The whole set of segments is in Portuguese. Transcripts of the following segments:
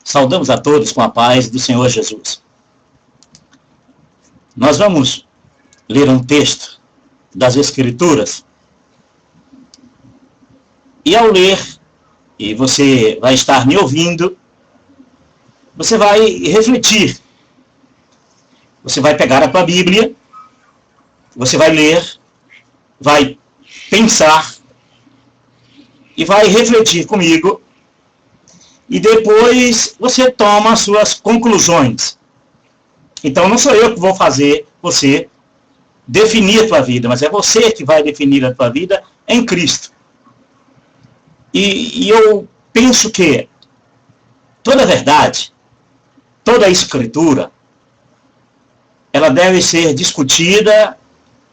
Saudamos a todos com a paz do Senhor Jesus. Nós vamos ler um texto das Escrituras. E ao ler, e você vai estar me ouvindo, você vai refletir. Você vai pegar a tua Bíblia, você vai ler, vai pensar e vai refletir comigo. E depois você toma as suas conclusões. Então não sou eu que vou fazer você definir a tua vida, mas é você que vai definir a tua vida em Cristo. E eu penso que toda verdade, toda a Escritura, ela deve ser discutida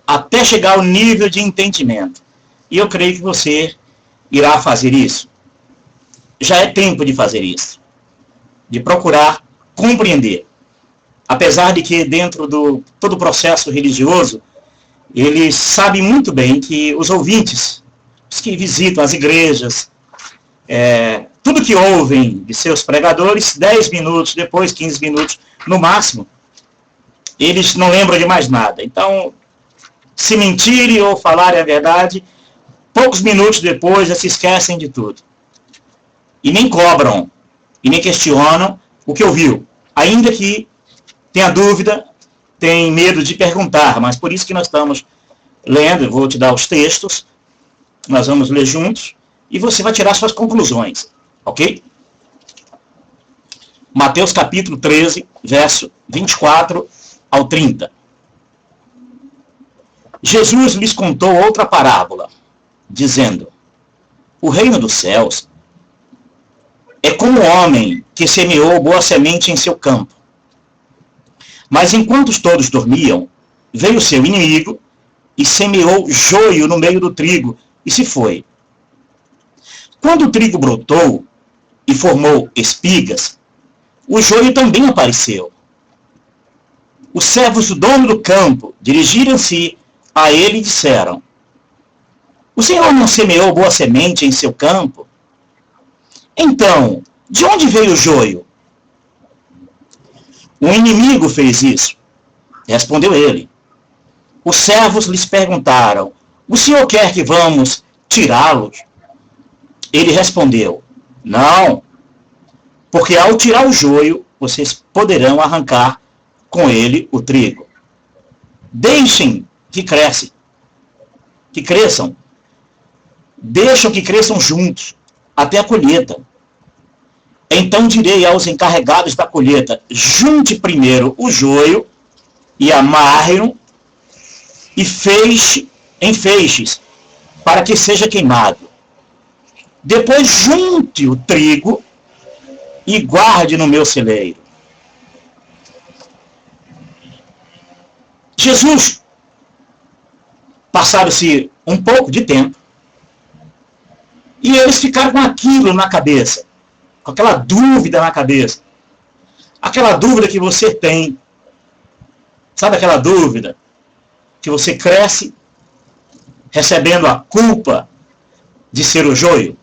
até chegar ao nível de entendimento. E eu creio que você irá fazer isso. Já é tempo de fazer isso, de procurar compreender. Apesar de que dentro do todo o processo religioso, eles sabem muito bem que os ouvintes, os que visitam as igrejas, tudo que ouvem de seus pregadores, 10 minutos, depois 15 minutos no máximo, eles não lembram de mais nada. Então, se mentirem ou falarem a verdade, poucos minutos depois já se esquecem de tudo. E nem cobram, e nem questionam o que ouviu. Ainda que tenha dúvida, tem medo de perguntar, mas por isso que nós estamos lendo, eu vou te dar os textos, nós vamos ler juntos, e você vai tirar suas conclusões, ok? Mateus capítulo 13, verso 24 ao 30. Jesus lhes contou outra parábola, dizendo: o reino dos céus é como um homem que semeou boa semente em seu campo. Mas enquanto todos dormiam, veio seu inimigo e semeou joio no meio do trigo e se foi. Quando o trigo brotou e formou espigas, o joio também apareceu. Os servos do dono do campo dirigiram-se a ele e disseram: o senhor não semeou boa semente em seu campo? Então, de onde veio o joio? O inimigo fez isso, respondeu ele. Os servos lhes perguntaram: o senhor quer que vamos tirá-los? Ele respondeu: não, porque ao tirar o joio, vocês poderão arrancar com ele o trigo. Deixem que cresçam. Deixam que cresçam juntos, até a colheita. Então direi aos encarregados da colheita: junte primeiro o joio e amarre-o e feixe em feixes, para que seja queimado. Depois junte o trigo e guarde no meu celeiro. Jesus, passaram-se um pouco de tempo, e eles ficaram com aquilo na cabeça, com aquela dúvida na cabeça. Aquela dúvida que você tem. Sabe aquela dúvida que você cresce recebendo a culpa de ser o joio?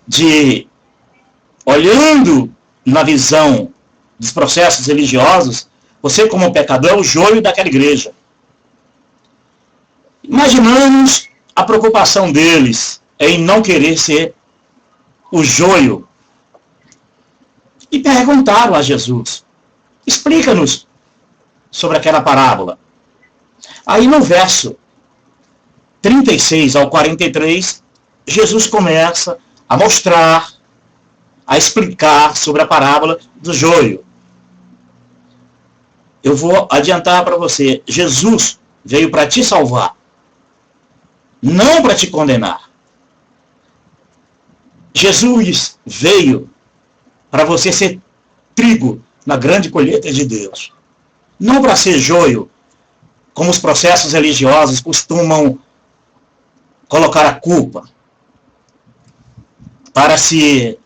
De, olhando na visão dos processos religiosos, você como pecador é o joio daquela igreja. Imaginamos a preocupação deles em não querer ser o joio. E perguntaram a Jesus: explica-nos sobre aquela parábola. Aí no verso 36 ao 43, Jesus começa a mostrar, a explicar sobre a parábola do joio. Eu vou adiantar para você: Jesus veio para te salvar, não para te condenar. Jesus veio para você ser trigo na grande colheita de Deus. Não para ser joio, como os processos religiosos costumam colocar a culpa. Para se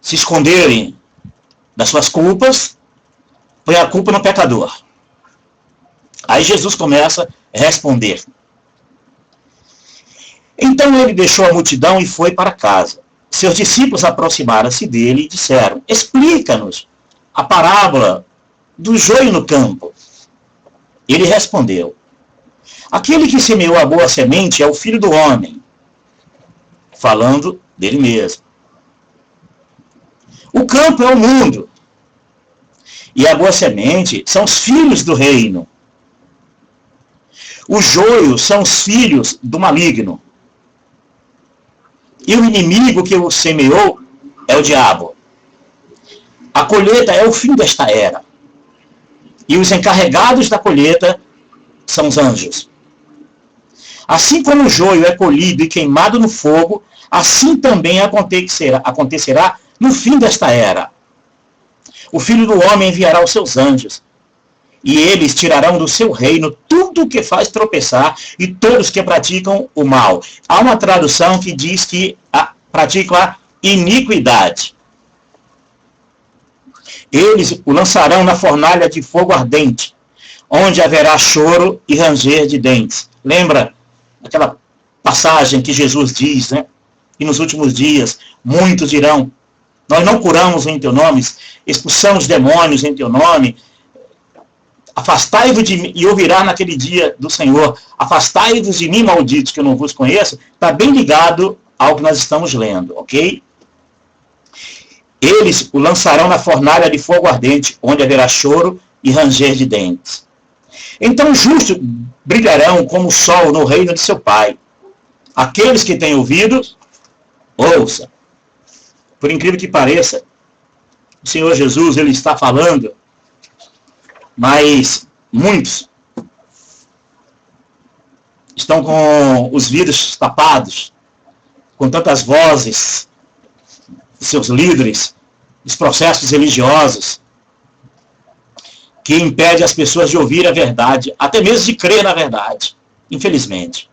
esconderem das suas culpas, põe a culpa no pecador. Aí Jesus começa a responder. Então ele deixou a multidão e foi para casa. seus discípulos aproximaram-se dele e disseram: explica-nos a parábola do joio no campo. Ele respondeu: aquele que semeou a boa semente é o Filho do Homem, falando dele mesmo. O campo é o mundo, e a boa semente são os filhos do reino. O joio são os filhos do maligno. E o inimigo que o semeou é o diabo. A colheita é o fim desta era. E os encarregados da colheita são os anjos. Assim como o joio é colhido e queimado no fogo, assim também acontecerá no fim desta era. O Filho do Homem enviará os seus anjos, e eles tirarão do seu reino tudo o que faz tropeçar e todos que praticam o mal. Há uma tradução que diz que praticam a iniquidade. Eles o lançarão na fornalha de fogo ardente, onde haverá choro e ranger de dentes. Lembra aquela passagem que Jesus diz, né? E nos últimos dias, muitos dirão: nós não curamos em teu nome, expulsamos demônios em teu nome. Afastai-vos de mim, e ouvirá naquele dia do Senhor: afastai-vos de mim, malditos, que eu não vos conheço. Está bem ligado ao que nós estamos lendo, ok? Eles o lançarão na fornalha de fogo ardente, onde haverá choro e ranger de dentes. Então os justos brilharão como o sol no reino de seu Pai. Aqueles que têm ouvidos, ouça. Por incrível que pareça, o Senhor Jesus, ele está falando, mas muitos estão com os vidros tapados, com tantas vozes de seus líderes, dos processos religiosos, que impede as pessoas de ouvir a verdade, até mesmo de crer na verdade, infelizmente.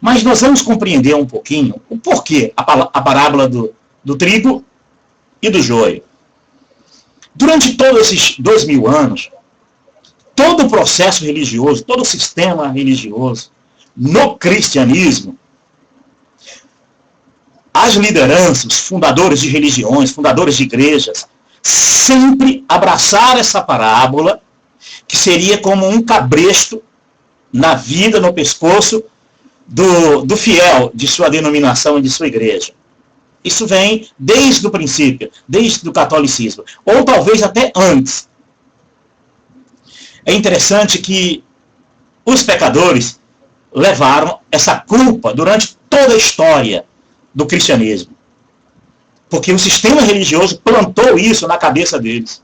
Mas nós vamos compreender um pouquinho o porquê a parábola do trigo e do joio. Durante todos esses 2000 anos, todo o processo religioso, todo o sistema religioso, no cristianismo, as lideranças, fundadores de religiões, fundadores de igrejas, sempre abraçaram essa parábola, que seria como um cabresto na vida, no pescoço do fiel de sua denominação e de sua igreja. Isso vem desde o princípio, desde o catolicismo, ou talvez até antes. É interessante que os pecadores levaram essa culpa durante toda a história do cristianismo. Porque o sistema religioso plantou isso na cabeça deles.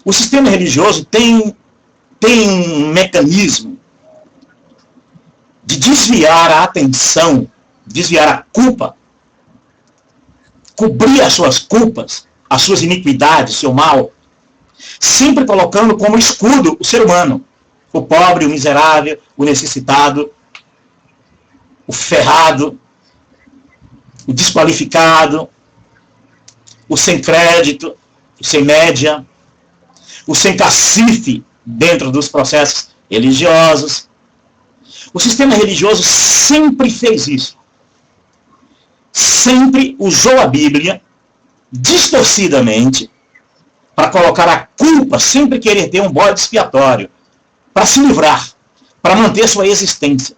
O sistema religioso tem um mecanismo de desviar a atenção, desviar a culpa, cobrir as suas culpas, as suas iniquidades, seu mal, sempre colocando como escudo o ser humano, o pobre, o miserável, o necessitado, o ferrado, o desqualificado, o sem crédito, o sem média, o sem cacife dentro dos processos religiosos. O sistema religioso sempre fez isso. Sempre usou a Bíblia distorcidamente para colocar a culpa, sempre querer ter um bode expiatório, para se livrar, para manter sua existência,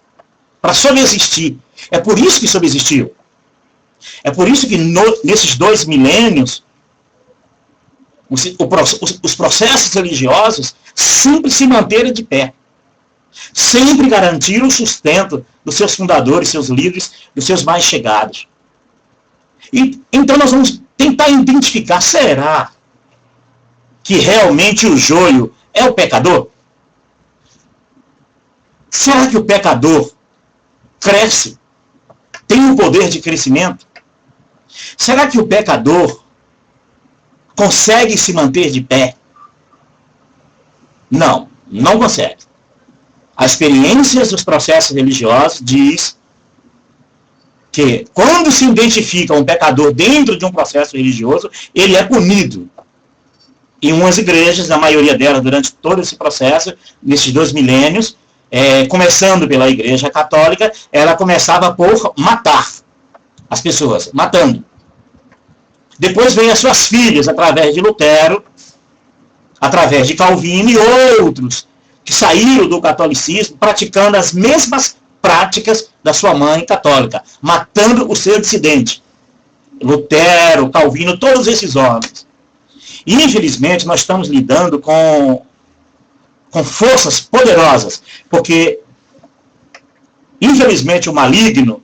para sobreexistir. É por isso que sobreexistiu. É por isso que nesses 2 milênios, os processos religiosos sempre se manteram de pé. Sempre garantiram o sustento dos seus fundadores, seus líderes, dos seus mais chegados. E, então nós vamos tentar identificar, será que realmente o joio é o pecador? Será que o pecador cresce? Tem um poder de crescimento? Será que o pecador consegue se manter de pé? Não, não consegue. As experiências dos processos religiosos diz que quando se identifica um pecador dentro de um processo religioso, ele é punido. Em umas igrejas, na maioria delas, durante todo esse processo, nesses 2 milênios, começando pela Igreja Católica, ela começava por matar as pessoas, matando. Depois vem as suas filhas, através de Lutero, através de Calvino e outros que saíram do catolicismo praticando as mesmas práticas da sua mãe católica, matando o seu dissidente. Lutero, Calvino, todos esses homens. E, infelizmente, nós estamos lidando com forças poderosas, porque, infelizmente, o maligno,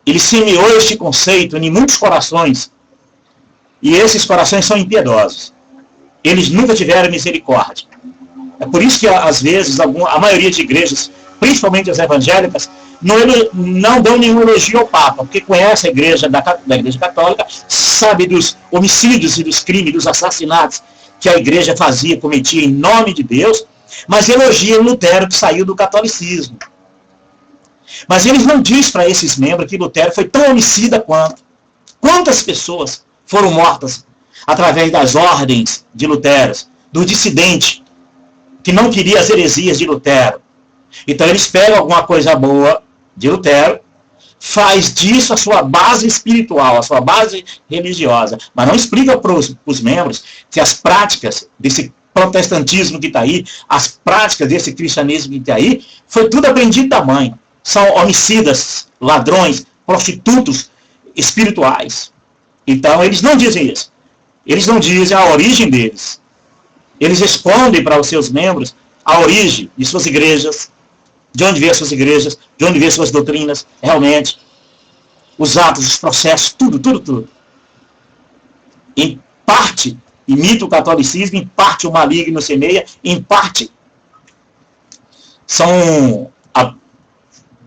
ele semeou este conceito em muitos corações, e esses corações são impiedosos. Eles nunca tiveram misericórdia. É por isso que, às vezes, a maioria de igrejas, principalmente as evangélicas, não dão nenhum elogio ao Papa, porque conhece a igreja da Igreja Católica, sabe dos homicídios e dos crimes, dos assassinatos que a igreja cometia em nome de Deus, mas elogia Lutero, que saiu do catolicismo. Mas eles não dizem para esses membros que Lutero foi tão homicida quanto. Quantas pessoas foram mortas através das ordens de Lutero, do dissidente, que não queria as heresias de Lutero. Então eles pegam alguma coisa boa de Lutero, faz disso a sua base espiritual, a sua base religiosa, mas não explica para os membros que as práticas desse protestantismo que está aí, as práticas desse cristianismo que está aí, foi tudo aprendido da mãe. São homicidas, ladrões, prostitutos espirituais. Então eles não dizem isso. Eles não dizem a origem deles. Eles escondem para os seus membros a origem de suas igrejas, de onde vêm suas igrejas, de onde vêm suas doutrinas, realmente. Os atos, os processos, tudo. Em parte, imita o catolicismo, em parte o maligno semeia, em parte são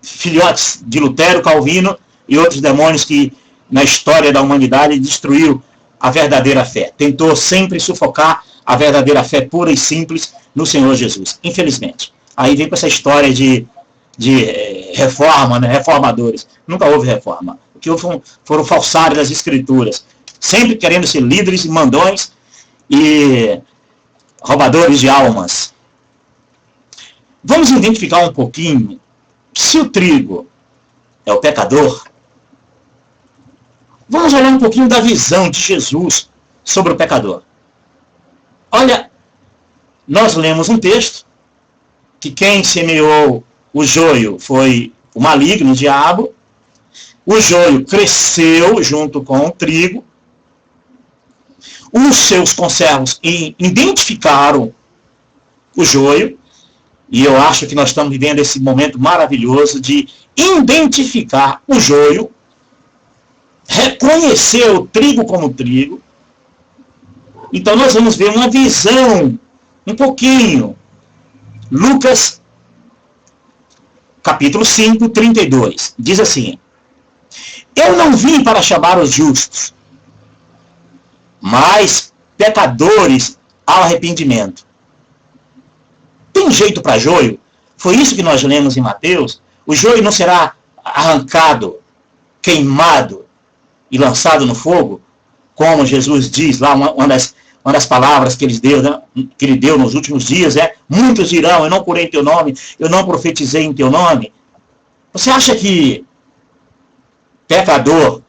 filhotes de Lutero, Calvino e outros demônios que na história da humanidade destruiu a verdadeira fé. Tentou sempre sufocar a verdadeira fé pura e simples no Senhor Jesus, infelizmente. Aí vem com essa história de reforma, né? Reformadores. Nunca houve reforma. O que houve foram falsários das escrituras. Sempre querendo ser líderes e mandões e roubadores de almas. Vamos identificar um pouquinho se o trigo é o pecador. Vamos olhar um pouquinho da visão de Jesus sobre o pecador. Olha, nós lemos um texto que quem semeou o joio foi o maligno, o diabo. O joio cresceu junto com o trigo. Os seus conservos identificaram o joio. E eu acho que nós estamos vivendo esse momento maravilhoso de identificar o joio, reconhecer o trigo como trigo. Então nós vamos ver uma visão, um pouquinho. Lucas, capítulo 5, 32. Diz assim: Eu não vim para chamar os justos, mas pecadores ao arrependimento. Tem jeito para joio? Foi isso que nós lemos em Mateus. O joio não será arrancado, queimado e lançado no fogo, como Jesus diz lá, uma das palavras que ele deu nos últimos dias é: muitos dirão, eu não curei em teu nome, eu não profetizei em teu nome. Você acha que pecador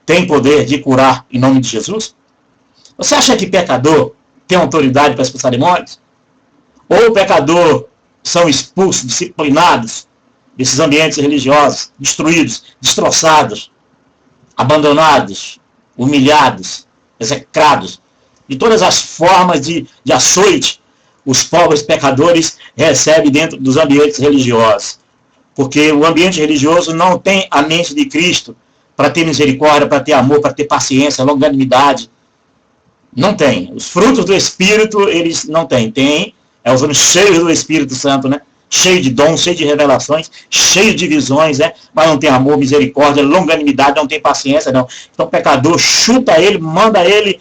tem poder de curar em nome de Jesus? Você acha que pecador tem autoridade para expulsar demônios? Ou pecador são expulsos, disciplinados desses ambientes religiosos, destruídos, destroçados, abandonados, humilhados, execrados, de todas as formas de açoite, os pobres pecadores recebem dentro dos ambientes religiosos. Porque o ambiente religioso não tem a mente de Cristo para ter misericórdia, para ter amor, para ter paciência, longanimidade. Não tem. Os frutos do Espírito, eles não têm. Tem, é os homens cheios do Espírito Santo, né? Cheio de dons, cheio de revelações, cheio de visões, né? Mas não tem amor, misericórdia, longanimidade, não tem paciência, não. Então o pecador chuta ele, manda ele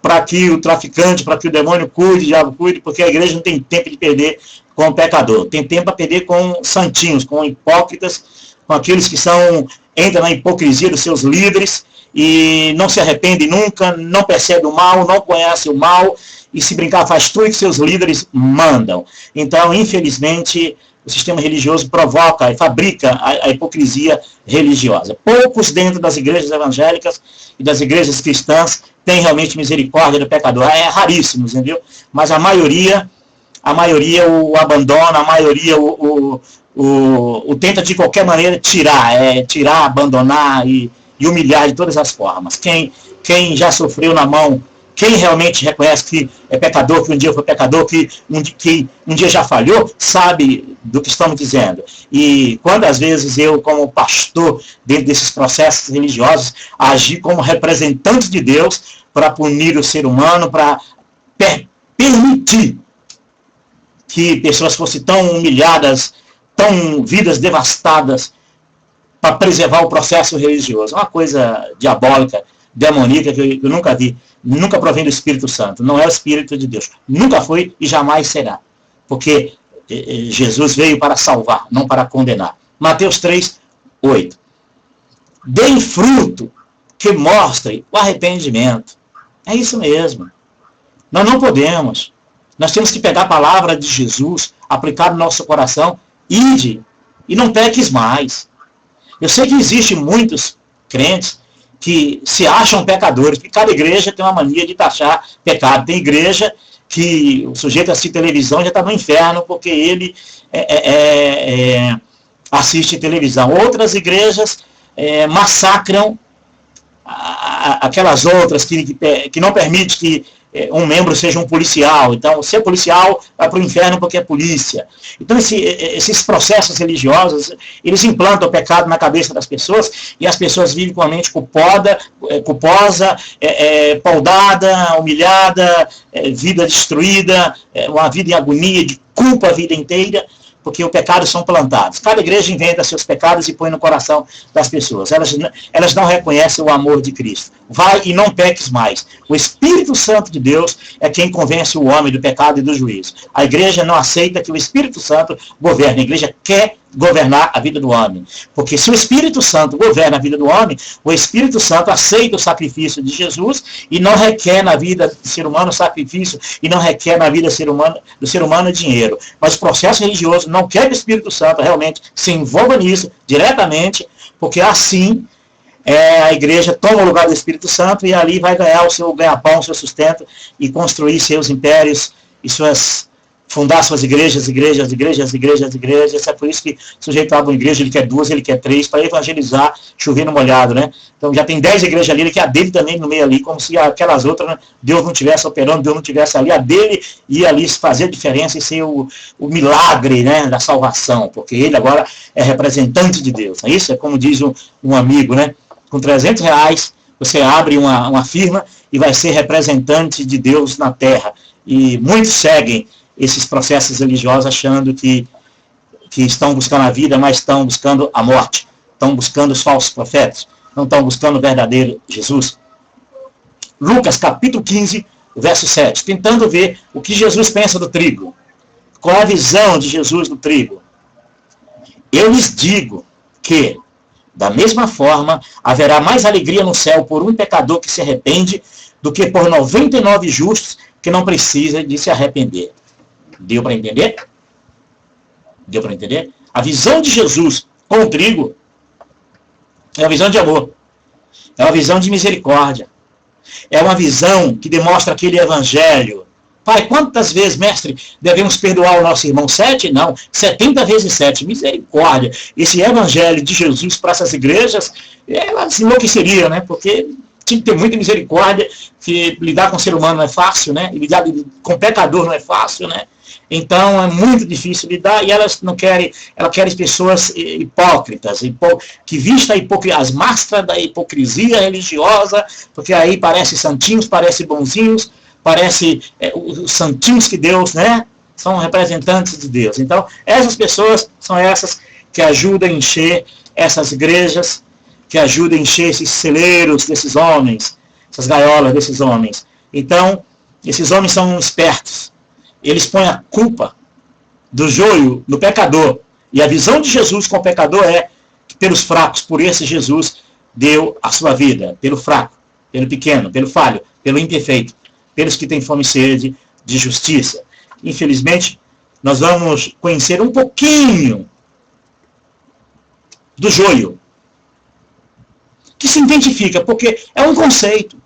para que o traficante, para que o demônio cuide, o diabo cuide, porque a igreja não tem tempo de perder com o pecador. Tem tempo para perder com santinhos, com hipócritas, com aqueles que entram na hipocrisia dos seus líderes e não se arrependem nunca, não percebem o mal, não conhecem o mal, e se brincar faz tudo que seus líderes mandam. Então, infelizmente, o sistema religioso provoca e fabrica a hipocrisia religiosa. Poucos dentro das igrejas evangélicas e das igrejas cristãs têm realmente misericórdia do pecador. É raríssimo, entendeu? Mas a maioria o abandona, a maioria o tenta de qualquer maneira tirar, abandonar e humilhar de todas as formas. Quem já sofreu na mão, quem realmente reconhece que é pecador, que um dia foi pecador, que um dia já falhou, sabe do que estamos dizendo. E quando às vezes eu, como pastor, dentro desses processos religiosos, agi como representante de Deus para punir o ser humano, para permitir que pessoas fossem tão humilhadas, tão vidas devastadas, para preservar o processo religioso. Uma coisa diabólica, demoníaca, que eu nunca vi. Nunca provém do Espírito Santo. Não é o Espírito de Deus. Nunca foi e jamais será. Porque Jesus veio para salvar, não para condenar. Mateus 3, 8. Deem fruto que mostre o arrependimento. É isso mesmo. Nós não podemos. Nós temos que pegar a palavra de Jesus, aplicar no nosso coração, ide, e não peques mais. Eu sei que existem muitos crentes que se acham pecadores, porque cada igreja tem uma mania de taxar pecado. Tem igreja que o sujeito assiste televisão já está no inferno porque ele assiste televisão. Outras igrejas massacram aquelas outras que não permitem que um membro seja um policial. Então, ser policial vai para o inferno porque é polícia. Então, esses processos religiosos, eles implantam o pecado na cabeça das pessoas e as pessoas vivem com a mente culposa, paudada, humilhada, vida destruída, uma vida em agonia, de culpa a vida inteira, porque os pecados são plantados. Cada igreja inventa seus pecados e põe no coração das pessoas. Elas não reconhecem o amor de Cristo. Vai e não peques mais. O Espírito Santo de Deus é quem convence o homem do pecado e do juízo. A igreja não aceita que o Espírito Santo governe. A igreja quer governar a vida do homem. Porque se o Espírito Santo governa a vida do homem, o Espírito Santo aceita o sacrifício de Jesus e não requer na vida do ser humano sacrifício e não requer na vida do ser humano dinheiro. Mas o processo religioso não quer que o Espírito Santo realmente se envolva nisso diretamente, porque assim a igreja toma o lugar do Espírito Santo e ali vai ganhar o seu ganha-pão, o seu sustento e construir seus impérios e fundar suas igrejas. É por isso que o sujeito abre uma igreja, ele quer 2, ele quer 3, para evangelizar, chover no molhado, né? Então já tem 10 igrejas ali, ele quer a dele também no meio ali, como se aquelas outras, né, Deus não estivesse operando, Deus não estivesse ali, a dele ia ali fazer a diferença e ser o milagre, né, da salvação, porque ele agora é representante de Deus. Isso é como diz um amigo, né? Com R$300, você abre uma firma e vai ser representante de Deus na terra. E muitos seguem esses processos religiosos achando que estão buscando a vida, mas estão buscando a morte. Estão buscando os falsos profetas. Não estão buscando o verdadeiro Jesus. Lucas capítulo 15, verso 7. Tentando ver o que Jesus pensa do trigo. Qual é a visão de Jesus do trigo? Eu lhes digo que, da mesma forma, haverá mais alegria no céu por um pecador que se arrepende do que por 99 justos que não precisam de se arrepender. Deu para entender? Deu para entender? A visão de Jesus com o trigo é uma visão de amor. É uma visão de misericórdia. É uma visão que demonstra aquele evangelho. Pai, quantas vezes, mestre, devemos perdoar o nosso irmão? 7? Não. 70 vezes 7. Misericórdia. Esse evangelho de Jesus para essas igrejas, elas enlouqueceriam, né? Porque tinha que ter muita misericórdia, que lidar com o ser humano não é fácil, né? E lidar com o pecador não é fácil, né? Então é muito difícil lidar e elas não querem, elas querem pessoas hipócritas, que vistam as máscaras da hipocrisia religiosa, porque aí parece santinhos, parece bonzinhos, parece os santinhos que Deus, né? São representantes de Deus. Então essas pessoas são essas que ajudam a encher essas igrejas, que ajudam a encher esses celeiros desses homens, essas gaiolas desses homens. Então esses homens são espertos. Eles põem a culpa do joio no pecador. E a visão de Jesus com o pecador é que pelos fracos, por esse Jesus deu a sua vida. Pelo fraco, pelo pequeno, pelo falho, pelo imperfeito. Pelos que têm fome e sede de justiça. Infelizmente, nós vamos conhecer um pouquinho do joio, que se identifica, porque é um conceito.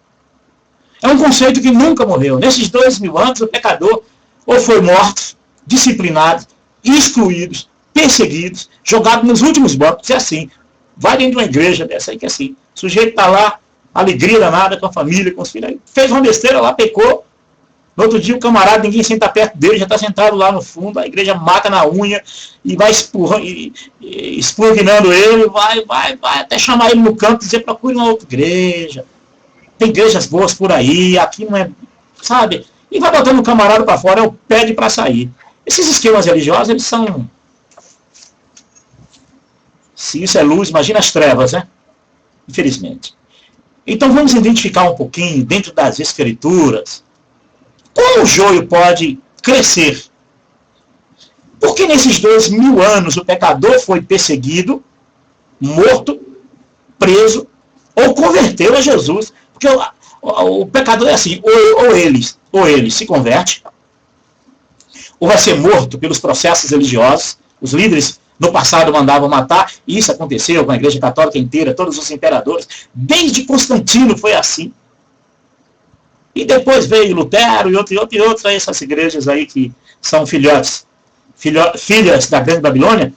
É um conceito que nunca morreu. Nesses 2000 anos, o pecador ou foi morto, disciplinado, excluídos, perseguidos, jogado nos últimos bancos. É assim. Vai dentro de uma igreja dessa aí que é assim. O sujeito está lá, alegria danada com a família, com os filhos. Aí fez uma besteira lá, pecou. No outro dia o camarada, ninguém senta perto dele, já está sentado lá no fundo, a igreja mata na unha e vai expurginando ele, vai, até chamar ele no canto e dizer, procure uma outra igreja. Tem igrejas boas por aí, aqui não é, sabe? E vai botando o camarada para fora, pede para sair. Esses esquemas religiosos, eles são... Se isso é luz, imagina as trevas, né? Infelizmente. Então vamos identificar um pouquinho, dentro das escrituras, como o joio pode crescer. Porque nesses 2000 anos o pecador foi perseguido, morto, preso, ou converteu a Jesus. Porque o pecador é assim, ou ele se converte, ou vai ser morto pelos processos religiosos. Os líderes no passado mandavam matar, e isso aconteceu com a Igreja Católica inteira, todos os imperadores. Desde Constantino foi assim. E depois veio Lutero e outras essas igrejas aí que são filhas da Grande Babilônia.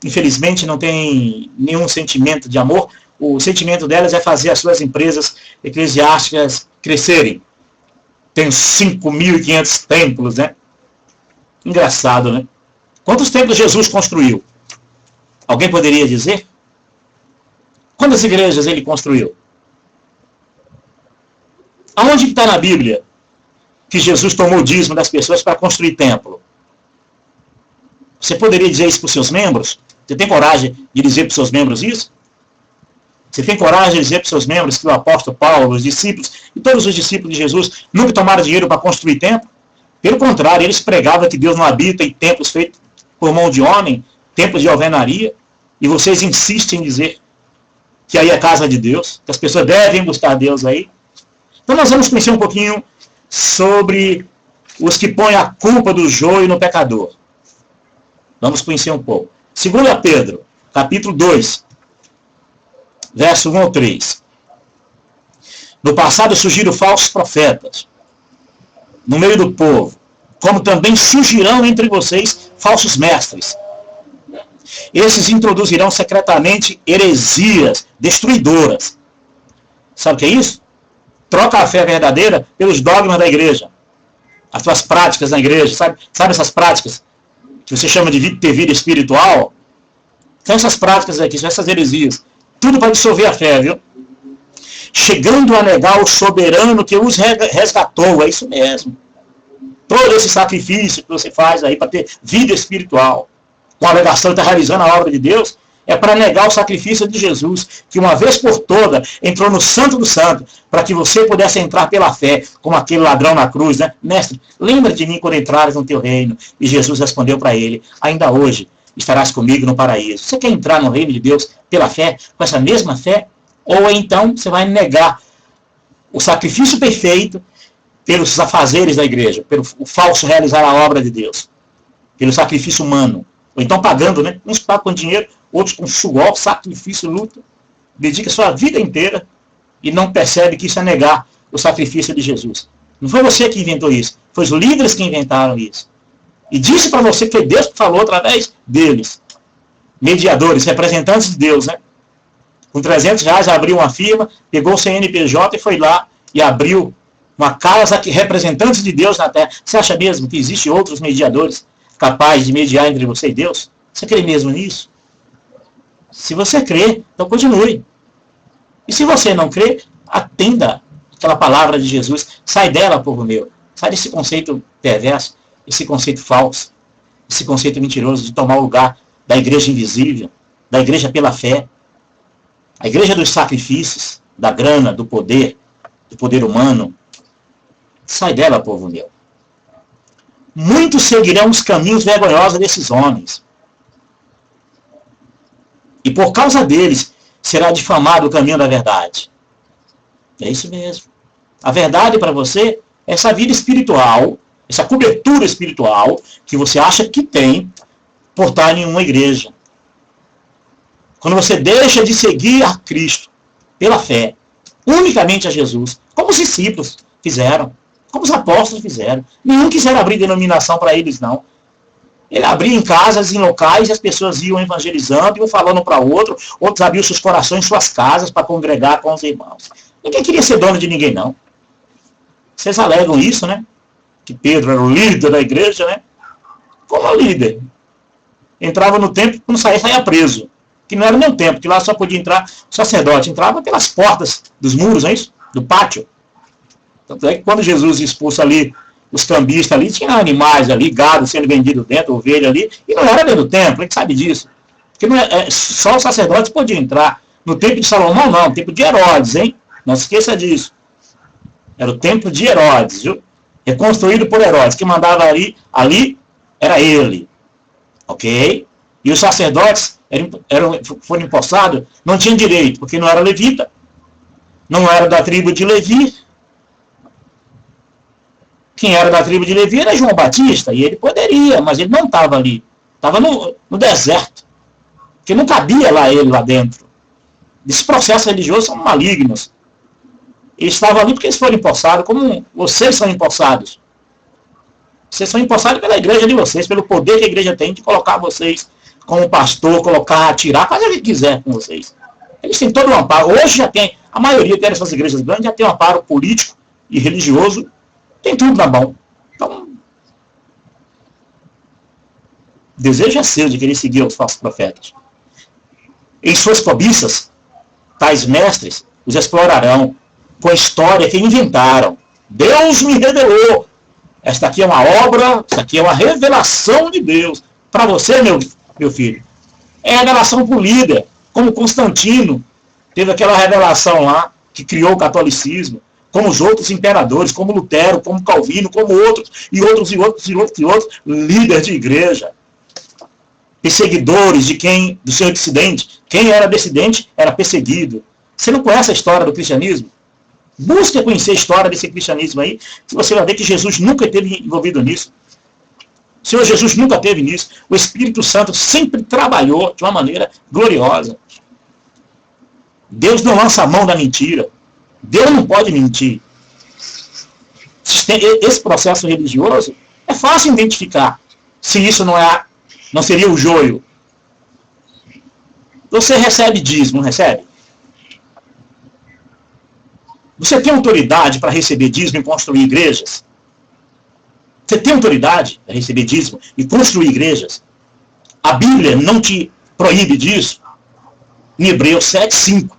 Infelizmente não tem nenhum sentimento de amor. O sentimento delas é fazer as suas empresas eclesiásticas crescerem. Tem 5.500 templos, né? Engraçado, né? Quantos templos Jesus construiu? Alguém poderia dizer? Quantas igrejas ele construiu? Aonde está na Bíblia que Jesus tomou o dízimo das pessoas para construir templo? Você poderia dizer isso para os seus membros? Você tem coragem de dizer para os seus membros isso? Você tem coragem de dizer para os seus membros que o apóstolo Paulo, os discípulos e todos os discípulos de Jesus nunca tomaram dinheiro para construir templo? Pelo contrário, eles pregavam que Deus não habita em templos feitos por mão de homem, templos de alvenaria, e vocês insistem em dizer que aí é a casa de Deus, que as pessoas devem buscar Deus aí. Então nós vamos conhecer um pouquinho sobre os que põem a culpa do joio no pecador. Vamos conhecer um pouco. 2 Pedro, capítulo 2, verso 1 ao 3. No passado surgiram falsos profetas no meio do povo, como também surgirão entre vocês falsos mestres. Esses introduzirão secretamente heresias destruidoras. Sabe o que é isso? Troca a fé verdadeira pelos dogmas da igreja. As suas práticas na igreja. Sabe essas práticas que você chama de ter vida espiritual? São essas práticas aqui, são essas heresias. Tudo para dissolver a fé, viu? Chegando a negar o soberano que os resgatou. É isso mesmo. Todo esse sacrifício que você faz aí para ter vida espiritual, com a alegação de estar realizando a obra de Deus, é para negar o sacrifício de Jesus, que uma vez por toda entrou no Santo do Santo, para que você pudesse entrar pela fé, como aquele ladrão na cruz, né? Mestre, lembra de mim quando entrares no teu reino. E Jesus respondeu para ele, ainda hoje estarás comigo no paraíso. Você quer entrar no reino de Deus pela fé, com essa mesma fé? Ou então você vai negar o sacrifício perfeito pelos afazeres da igreja, pelo falso realizar a obra de Deus, pelo sacrifício humano. Ou então pagando, né? Uns pagam com dinheiro, outros com suor, sacrifício, luta. Dedica sua vida inteira e não percebe que isso é negar o sacrifício de Jesus. Não foi você que inventou isso. Foi os líderes que inventaram isso. E disse para você que foi Deus que falou através deles. Mediadores, representantes de Deus, né? Com R$300 abriu uma firma, pegou o CNPJ e foi lá e abriu uma casa que representantes de Deus na terra. Você acha mesmo que existem outros mediadores capazes de mediar entre você e Deus? Você crê mesmo nisso? Se você crê, então continue. E se você não crê, atenda aquela palavra de Jesus. Sai dela, povo meu. Sai desse conceito perverso, esse conceito falso, esse conceito mentiroso de tomar o lugar da igreja invisível, da igreja pela fé, a igreja dos sacrifícios, da grana, do poder humano. Sai dela, povo meu. Muitos seguirão os caminhos vergonhosos desses homens. E por causa deles, será difamado o caminho da verdade. É isso mesmo. A verdade para você é essa vida espiritual essa cobertura espiritual que você acha que tem por estar em uma igreja. Quando você deixa de seguir a Cristo pela fé, unicamente a Jesus, como os discípulos fizeram, como os apóstolos fizeram. Nenhum quiseram abrir denominação para eles, não. Ele abria em casas, em locais, e as pessoas iam evangelizando, iam falando para outros abriam seus corações, suas casas, para congregar com os irmãos. Ninguém queria ser dono de ninguém, não. Vocês alegam isso, né? Que Pedro era o líder da igreja, né? Como é o líder? Entrava no templo, quando saía preso. Que não era nem o templo, que lá só podia entrar o sacerdote. Entrava pelas portas dos muros, não é isso? Do pátio. Tanto é que quando Jesus expulsa ali os cambistas ali, tinha animais ali, gado sendo vendido dentro, ovelha ali, e não era dentro do templo, a gente sabe disso. Porque não só os sacerdotes podiam entrar. No templo de Salomão não, no templo de Herodes, hein? Não se esqueça disso. Era o templo de Herodes, viu? Reconstruído por Herodes. Quem mandava ali era ele. Ok? E os sacerdotes foram empossados, não tinham direito, porque não era levita, não era da tribo de Levi. Quem era da tribo de Levi era João Batista, e ele poderia, mas ele não estava ali. Estava no deserto. Porque não cabia ele lá dentro. Esses processos religiosos são malignos. Eles estavam ali porque eles foram empossados, como vocês são empossados. Vocês são empossados pela igreja de vocês, pelo poder que a igreja tem de colocar vocês como pastor, colocar, tirar, fazer o que quiser com vocês. Eles têm todo o amparo. Hoje já tem, a maioria dessas igrejas grandes já tem um amparo político e religioso. Tem tudo na mão. Então, desejo é seu de querer seguir os falsos profetas. Em suas cobiças, tais mestres os explorarão com a história que inventaram. Deus me revelou. Esta aqui é uma obra, esta aqui é uma revelação de Deus. Para você, meu filho. É revelação para o líder. Como Constantino teve aquela revelação lá, que criou o catolicismo. Como os outros imperadores, como Lutero, como Calvino, como outros líderes de igreja. Perseguidores do seu dissidente. Quem era dissidente era perseguido. Você não conhece a história do cristianismo? Busque conhecer a história desse cristianismo aí, que você vai ver que Jesus nunca esteve envolvido nisso. O Senhor Jesus nunca esteve nisso. O Espírito Santo sempre trabalhou de uma maneira gloriosa. Deus não lança a mão da mentira. Deus não pode mentir. Esse processo religioso é fácil identificar se isso não seria o joio. Você recebe dízimo, não recebe? Você tem autoridade para receber dízimo e construir igrejas? Você tem autoridade para receber dízimo e construir igrejas? A Bíblia não te proíbe disso? Em Hebreus 7:5.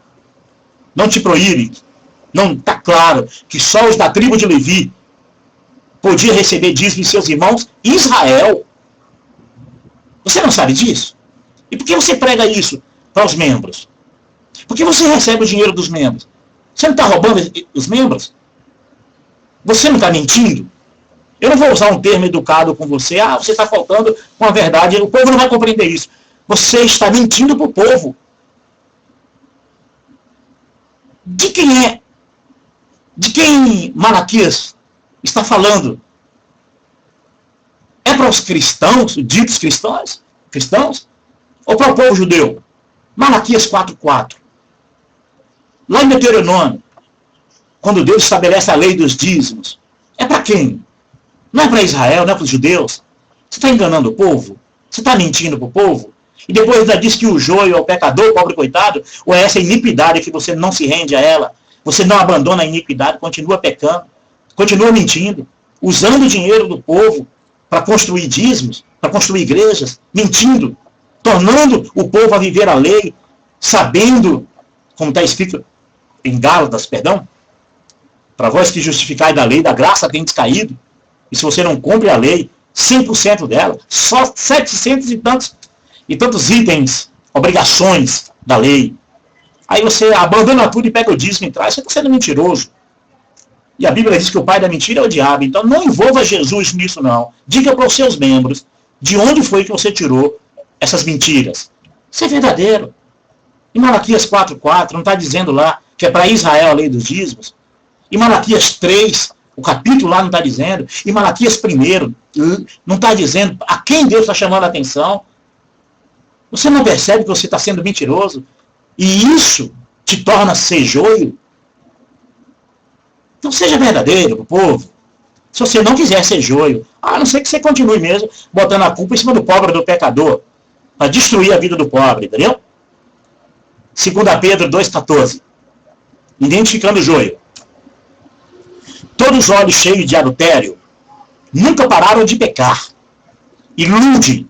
Não te proíbe. Não está claro que só os da tribo de Levi podiam receber dízimo de seus irmãos Israel. Você não sabe disso? E por que você prega isso para os membros? Por que você recebe o dinheiro dos membros? Você não está roubando os membros? Você não está mentindo? Eu não vou usar um termo educado com você. Você está faltando com a verdade. O povo não vai compreender isso. Você está mentindo para o povo. De quem é? De quem Malaquias está falando? É para os cristãos, ditos cristãos? Ou para o povo judeu? Malaquias 4:4. Lá em Deuteronômio, quando Deus estabelece a lei dos dízimos, é para quem? Não é para Israel, não é para os judeus. Você está enganando o povo? Você está mentindo para o povo? E depois ainda diz que o joio é o pecador, o pobre coitado, ou é essa iniquidade que você não se rende a ela? Você não abandona a iniquidade, continua pecando, continua mentindo, usando o dinheiro do povo para construir dízimos, para construir igrejas, mentindo, tornando o povo a viver a lei, sabendo, como está escrito em Gálatas, para vós que justificais da lei, da graça tendes caído, e se você não cumpre a lei, 100% dela, só 700 e tantos itens, obrigações da lei. Aí você abandona tudo e pega o dízimo e traz, você está sendo mentiroso. E a Bíblia diz que o pai da mentira é o diabo. Então não envolva Jesus nisso não. Diga para os seus membros de onde foi que você tirou essas mentiras. Isso é verdadeiro. Em Malaquias 4:4 não está dizendo lá que é para Israel a lei dos dízimos. Em Malaquias 3, O capítulo lá não está dizendo. E Malaquias 1 não está dizendo a quem Deus está chamando a atenção. Você não percebe que você está sendo mentiroso? E isso te torna ser joio? Então seja verdadeiro com o povo. Se você não quiser ser joio, a não ser que você continue mesmo botando a culpa em cima do pobre, do pecador, para destruir a vida do pobre, entendeu? 2 Pedro 2,14. Identificando o joio. Todos os olhos cheios de adultério nunca pararam de pecar. Iludem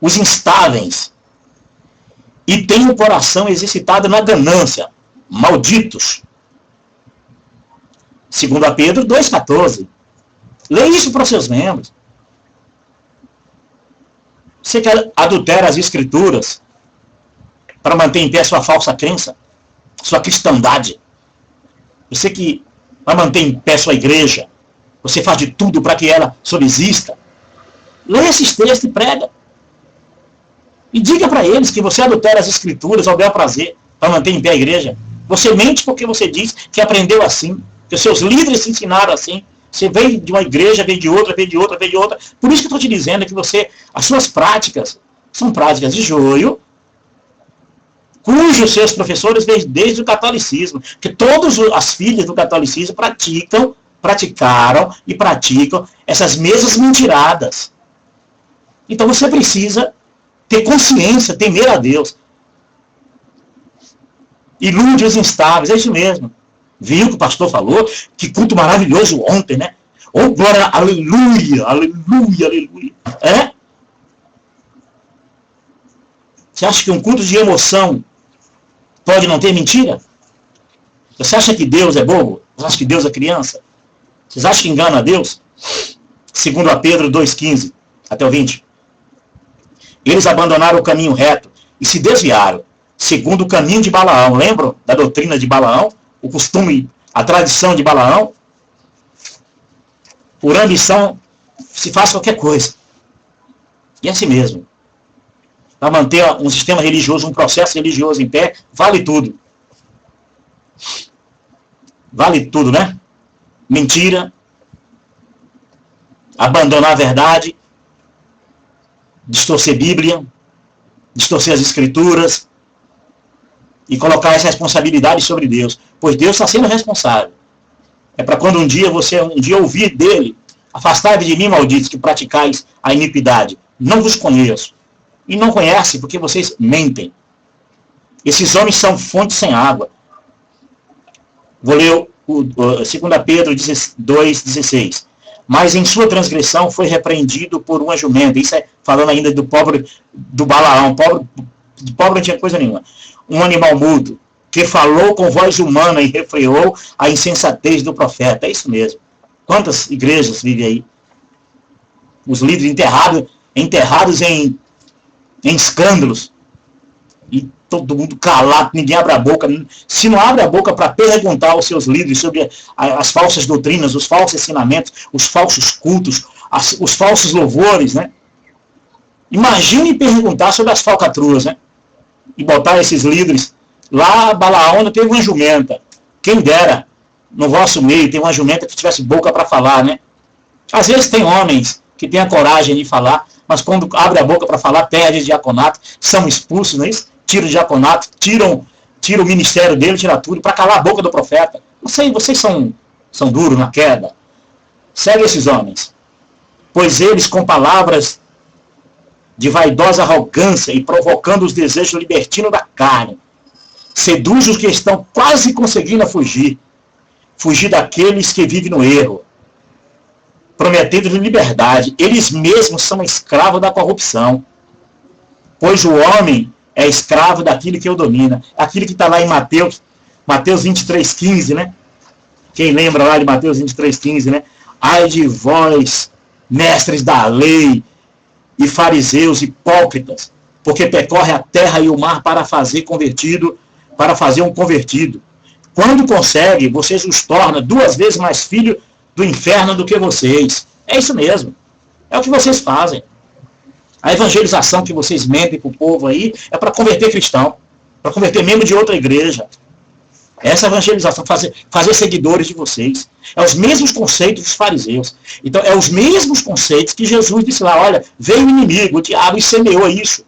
os instáveis e têm o coração exercitado na ganância. Malditos. 2 Pedro 2,14. Leia isso para os seus membros. Você que adultera as escrituras para manter em pé sua falsa crença, sua cristandade. Você que vai manter em pé sua igreja, você faz de tudo para que ela subsista. Leia esses textos e prega. E diga para eles que você adultera as escrituras ao bel prazer para manter em pé a igreja. Você mente porque você diz que aprendeu assim, que os seus líderes te ensinaram assim. Você vem de uma igreja, vem de outra, vem de outra, vem de outra. Por isso que eu estou te dizendo que as suas práticas são práticas de joio, cujos seus professores vêm desde o catolicismo. Que todas as filhas do catolicismo praticaram e praticam essas mesmas mentiradas. Então você precisa ter consciência, temer a Deus. Ilude os instáveis, é isso mesmo. Viu que o pastor falou? Que culto maravilhoso ontem, né? Oh, glória, aleluia, aleluia, aleluia. É? Você acha que um culto de emoção pode não ter mentira? Você acha que Deus é bobo? Você acha que Deus é criança? Vocês acham que engana a Deus? 2 Pedro 2,15 até o 20. Eles abandonaram o caminho reto e se desviaram, segundo o caminho de Balaão. Lembram da doutrina de Balaão? O costume, a tradição de Balaão? Por ambição, se faz qualquer coisa. E é assim mesmo. Para manter um sistema religioso, um processo religioso em pé, vale tudo. Vale tudo, né? Mentira. Abandonar a verdade. Distorcer a Bíblia. Distorcer as Escrituras. E colocar essa responsabilidade sobre Deus. Pois Deus está sendo responsável. É para quando um dia ouvir dele: afastai-vos de mim, malditos, que praticais a iniquidade. Não vos conheço. E não conhece porque vocês mentem. Esses homens são fontes sem água. Vou ler o 2 Pedro 2,16. Mas em sua transgressão foi repreendido por uma jumenta. Isso é falando ainda do pobre, do Balaão. Pobre não tinha coisa nenhuma. Um animal mudo, que falou com voz humana e refreou a insensatez do profeta. É isso mesmo. Quantas igrejas vivem aí? Os líderes enterrados em escândalos. E todo mundo calado, ninguém abre a boca. Se não abre a boca para perguntar aos seus líderes sobre as falsas doutrinas, os falsos ensinamentos, os falsos cultos, os falsos louvores, né? Imagine perguntar sobre as falcatruas, né? E botar esses líderes. Lá, Balaão teve uma jumenta. Quem dera, no vosso meio, tem uma jumenta que tivesse boca para falar, né? Às vezes tem homens que têm a coragem de falar, mas quando abre a boca para falar, perde o diaconato, são expulsos, não é isso? Tiram o diaconato, tiram o ministério dele, tiram tudo, para calar a boca do profeta. Não sei, vocês são duros na queda. Segue esses homens. Pois eles, com palavras de vaidosa arrogância e provocando os desejos libertinos da carne, seduzem os que estão quase conseguindo fugir daqueles que vivem no erro, prometendo liberdade. Eles mesmos são escravos da corrupção, pois o homem é escravo daquilo que o domina. Aquilo que está lá em Mateus 23,15, né? Quem lembra lá de Mateus 23,15, né? Ai de vós, mestres da lei e fariseus hipócritas, porque percorre a terra e o mar para fazer um convertido. Quando consegue, vocês os torna 2 vezes mais filhos do inferno do que vocês. É isso mesmo. É o que vocês fazem. A evangelização que vocês mentem para o povo aí é para converter cristão, para converter membro de outra igreja. Essa evangelização, fazer seguidores de vocês. É os mesmos conceitos dos fariseus. Então, é os mesmos conceitos que Jesus disse lá, olha, veio o inimigo, o diabo, e semeou isso.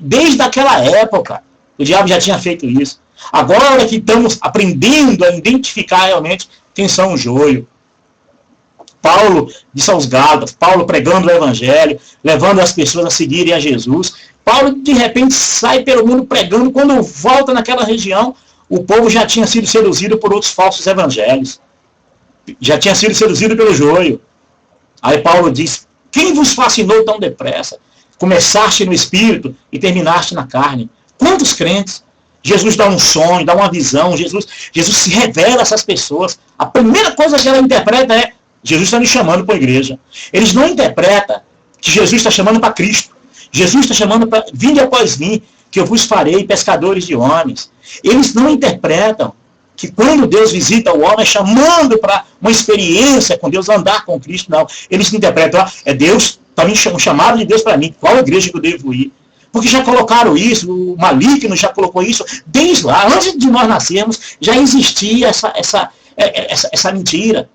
Desde aquela época, o diabo já tinha feito isso. Agora que estamos aprendendo a identificar realmente quem são o joio. Paulo disse aos Gálatas, Paulo pregando o evangelho, levando as pessoas a seguirem a Jesus. Paulo, de repente, sai pelo mundo pregando. Quando volta naquela região, o povo já tinha sido seduzido por outros falsos evangelhos. Já tinha sido seduzido pelo joio. Aí Paulo diz, quem vos fascinou tão depressa? Começaste no espírito e terminaste na carne. Quantos crentes? Jesus dá um sonho, dá uma visão, Jesus se revela a essas pessoas. A primeira coisa que ela interpreta é, Jesus está me chamando para a igreja. Eles não interpretam que Jesus está chamando para Cristo. Jesus está chamando para, vinde após mim, que eu vos farei pescadores de homens. Eles não interpretam que quando Deus visita o homem, é chamando para uma experiência com Deus, andar com Cristo, não. Eles interpretam, é Deus, está me um chamado de Deus para mim, qual igreja que eu devo ir? Porque já colocaram isso, o maligno já colocou isso, desde lá, antes de nós nascermos, já existia essa mentira.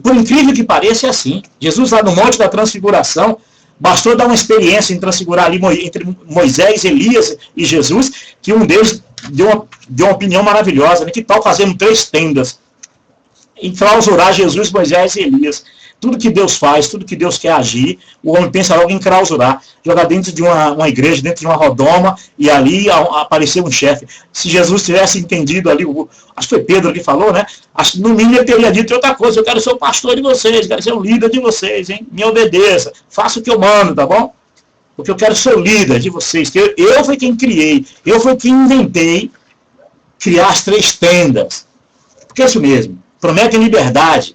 Por incrível que pareça, é assim. Jesus lá no Monte da Transfiguração, bastou dar uma experiência em transfigurar ali entre Moisés, Elias e Jesus, que um deles deu uma opinião maravilhosa, né? Que tal fazermos 3 tendas? Enclausurar Jesus, Moisés e Elias. Tudo que Deus faz, tudo que Deus quer agir, o homem pensa logo em enclausurar, jogar dentro de uma igreja, dentro de uma rodoma, e ali apareceu um chefe. Se Jesus tivesse entendido ali, acho que foi Pedro que falou, né? Acho que no mínimo ele teria dito outra coisa, eu quero ser o pastor de vocês, quero ser o líder de vocês, hein? Me obedeça, faça o que eu mando, tá bom? Porque eu quero ser o líder de vocês, que eu fui quem criei, eu fui quem inventei criar as 3 tendas. Porque é isso mesmo, prometem liberdade,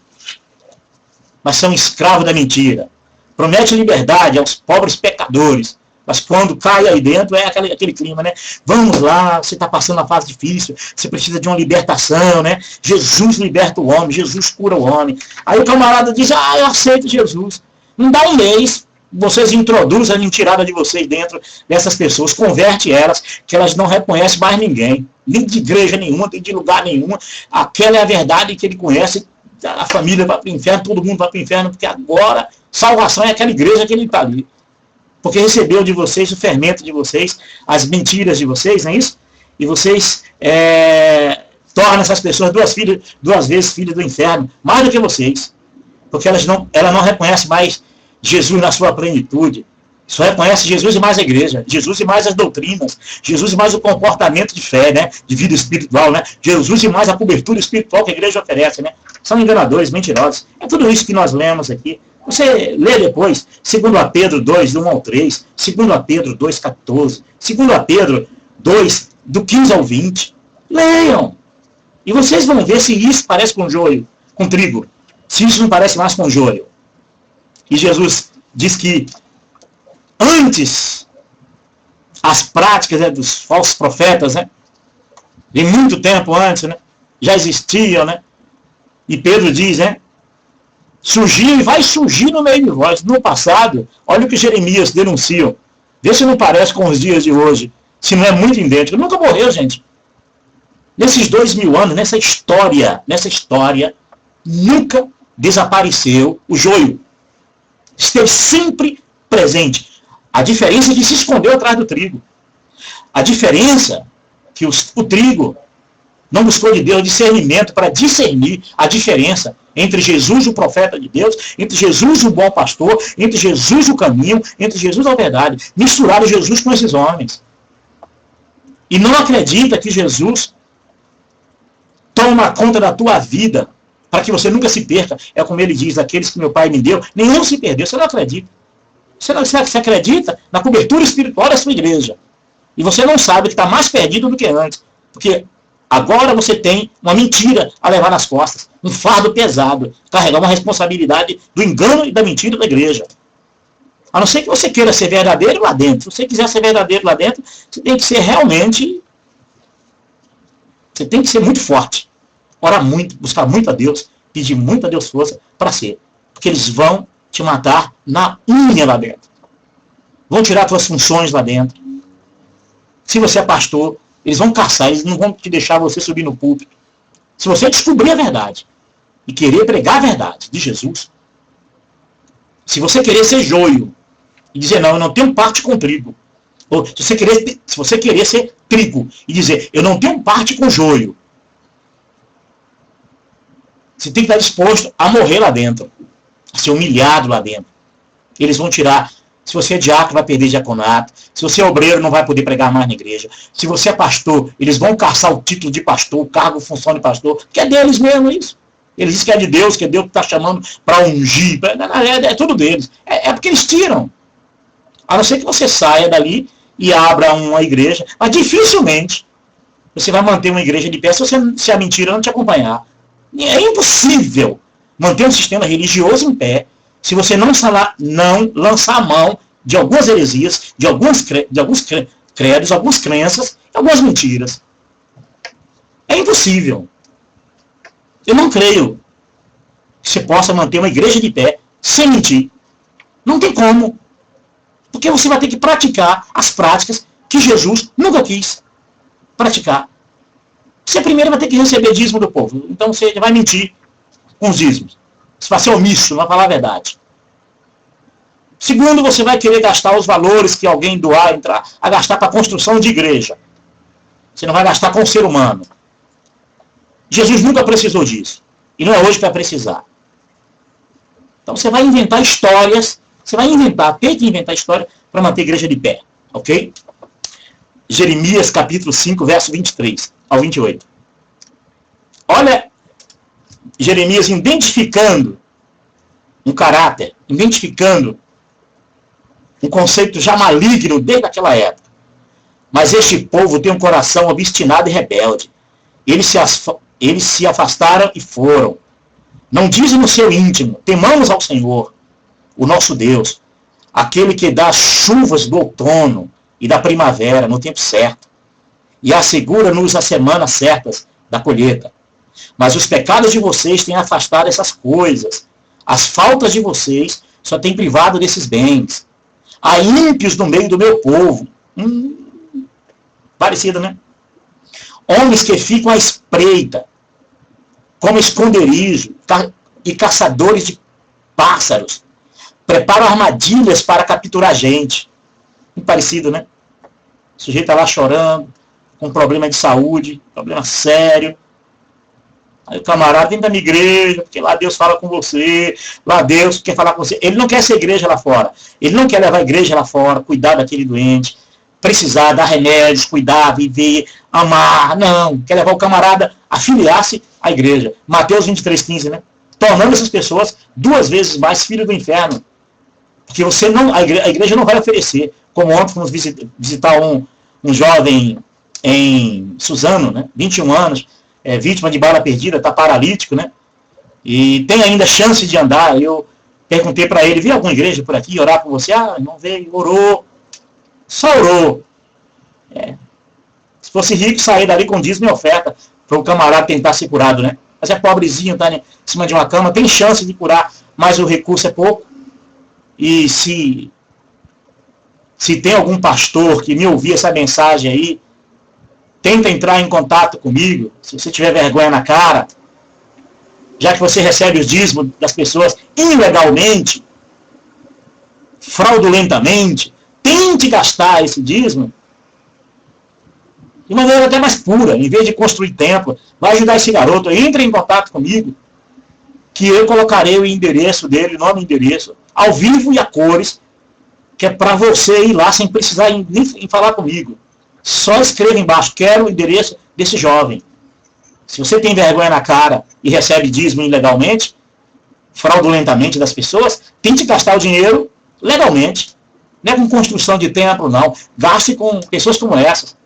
mas são escravos da mentira. Promete liberdade aos pobres pecadores, mas quando cai aí dentro é aquele clima, né? Vamos lá, você está passando uma fase difícil, você precisa de uma libertação, né? Jesus liberta o homem, Jesus cura o homem. Aí o camarada diz, eu aceito Jesus. Não dá um mês, vocês introduzem a mentirada de vocês dentro dessas pessoas, converte elas, que elas não reconhecem mais ninguém, nem de igreja nenhuma, nem de lugar nenhum. Aquela é a verdade que ele conhece. A família vai para o inferno, todo mundo vai para o inferno, porque agora salvação é aquela igreja que ele está ali. Porque recebeu de vocês o fermento de vocês, as mentiras de vocês, não é isso? E vocês tornam essas pessoas duas vezes filhas do inferno, mais do que vocês. Porque ela não reconhece mais Jesus na sua plenitude. Só reconhece Jesus e mais a igreja, Jesus e mais as doutrinas, Jesus e mais o comportamento de fé, né? De vida espiritual, né? Jesus e mais a cobertura espiritual que a igreja oferece, né? São enganadores, mentirosos. É tudo isso que nós lemos aqui. Você lê depois, 2 Pedro 2, do 1 ao 3, 2 Pedro 2, 14, 2 Pedro 2, do 15 ao 20. Leiam! E vocês vão ver se isso parece com joio, com trigo. Se isso não parece mais com joio. E Jesus diz que antes, as práticas, né, dos falsos profetas, né, de muito tempo antes, né, já existiam, né, e Pedro diz, né, surgiu e vai surgir no meio de vós. No passado, olha o que Jeremias denunciou. Vê se não parece com os dias de hoje, se não é muito idêntico. Nunca morreu, gente. Nesses 2000 anos, nessa história, nunca desapareceu o joio. Esteve sempre presente. A diferença é que se escondeu atrás do trigo. A diferença é que o trigo não buscou de Deus discernimento para discernir a diferença entre Jesus, o profeta de Deus, entre Jesus, o bom pastor, entre Jesus, o caminho, entre Jesus, a verdade. Misturaram Jesus com esses homens. E não acredita que Jesus toma conta da tua vida para que você nunca se perca. É como ele diz, aqueles que meu pai me deu, nenhum se perdeu. Você não acredita. Você acredita na cobertura espiritual da sua igreja. E você não sabe que está mais perdido do que antes. Porque agora você tem uma mentira a levar nas costas. Um fardo pesado. Carregar uma responsabilidade do engano e da mentira da igreja. A não ser que você queira ser verdadeiro lá dentro. Se você quiser ser verdadeiro lá dentro, você tem que ser realmente... Você tem que ser muito forte. Orar muito, buscar muito a Deus, pedir muito a Deus força para ser. Porque eles vão te matar na unha lá dentro. Vão tirar suas funções lá dentro. Se você é pastor, Eles vão caçar, eles não vão te deixar você subir no púlpito. Se você descobrir a verdade e querer pregar a verdade de Jesus, se você querer ser joio e dizer, não, eu não tenho parte com trigo, ou se você querer ser trigo e dizer, eu não tenho parte com joio, você tem que estar disposto a morrer lá dentro, a ser humilhado lá dentro. Eles vão tirar. Se você é diácono, vai perder diaconato. Se você é obreiro, não vai poder pregar mais na igreja. Se você é pastor, eles vão caçar o título de pastor, o cargo, função de pastor, que é deles mesmo isso. Eles dizem que é de Deus, que é Deus que está chamando para ungir. É tudo deles. É porque eles tiram. A não ser que você saia dali e abra uma igreja. Mas dificilmente você vai manter uma igreja de pé se a mentira não te acompanhar. É impossível manter um sistema religioso em pé se você não lançar a mão de algumas heresias, de alguns credos, algumas crenças, algumas mentiras. É impossível. Eu não creio que você possa manter uma igreja de pé sem mentir. Não tem como. Porque você vai ter que praticar as práticas que Jesus nunca quis praticar. Você primeiro vai ter que receber dízimo do povo. Então você vai mentir com os dízimos. Você vai ser omisso, não vai falar a verdade. Segundo, você vai querer gastar os valores que alguém doar, entrar a gastar para a construção de igreja. Você não vai gastar com o ser humano. Jesus nunca precisou disso. E não é hoje que vai precisar. Então você vai inventar histórias. Você vai tem que inventar história para manter a igreja de pé. Ok? Jeremias capítulo 5, verso 23 ao 28. Olha Jeremias identificando um caráter, identificando um conceito já maligno desde aquela época. Mas este povo tem um coração obstinado e rebelde. Eles se afastaram e foram. Não dizem no seu íntimo, temamos ao Senhor, o nosso Deus, aquele que dá as chuvas do outono e da primavera no tempo certo, e assegura-nos as semanas certas da colheita. Mas os pecados de vocês têm afastado essas coisas. As faltas de vocês só têm privado desses bens. Há ímpios no meio do meu povo. Parecido, né? Homens que ficam à espreita, como esconderijo, e caçadores de pássaros. Preparam armadilhas para capturar gente. Parecido, né? O sujeito está lá chorando, com problema de saúde, problema sério. Aí o camarada vem da minha igreja, porque lá Deus fala com você, lá Deus quer falar com você. Ele não quer ser igreja lá fora. Ele não quer levar a igreja lá fora, cuidar daquele doente, precisar, dar remédios, cuidar, viver, amar. Não, quer levar o camarada a filiar-se à igreja. Mateus 23,15, né? Tornando essas pessoas 2 vezes mais filhos do inferno. Porque a igreja não vai oferecer. Como ontem fomos visitar um jovem em Suzano, né? 21 anos, vítima de bala perdida, está paralítico, né? E tem ainda chance de andar. Eu perguntei para ele, viu alguma igreja por aqui orar por você? Ah, não veio, orou. Só orou. Se fosse rico, sair dali com dízimo e oferta para o camarada tentar ser curado, né? Mas é pobrezinho, está em cima de uma cama, tem chance de curar, mas o recurso é pouco. E se tem algum pastor que me ouvir essa mensagem aí, tenta entrar em contato comigo, se você tiver vergonha na cara, já que você recebe os dízimos das pessoas ilegalmente, fraudulentamente, tente gastar esse dízimo de maneira até mais pura, em vez de construir templo, vai ajudar esse garoto, entre em contato comigo, que eu colocarei o endereço dele, nome e endereço, ao vivo e a cores, que é para você ir lá sem precisar nem falar comigo. Só escreva embaixo, quero o endereço desse jovem. Se você tem vergonha na cara e recebe dízimo ilegalmente, fraudulentamente das pessoas, tente gastar o dinheiro legalmente. Não é com construção de templo, não. Gaste com pessoas como essas,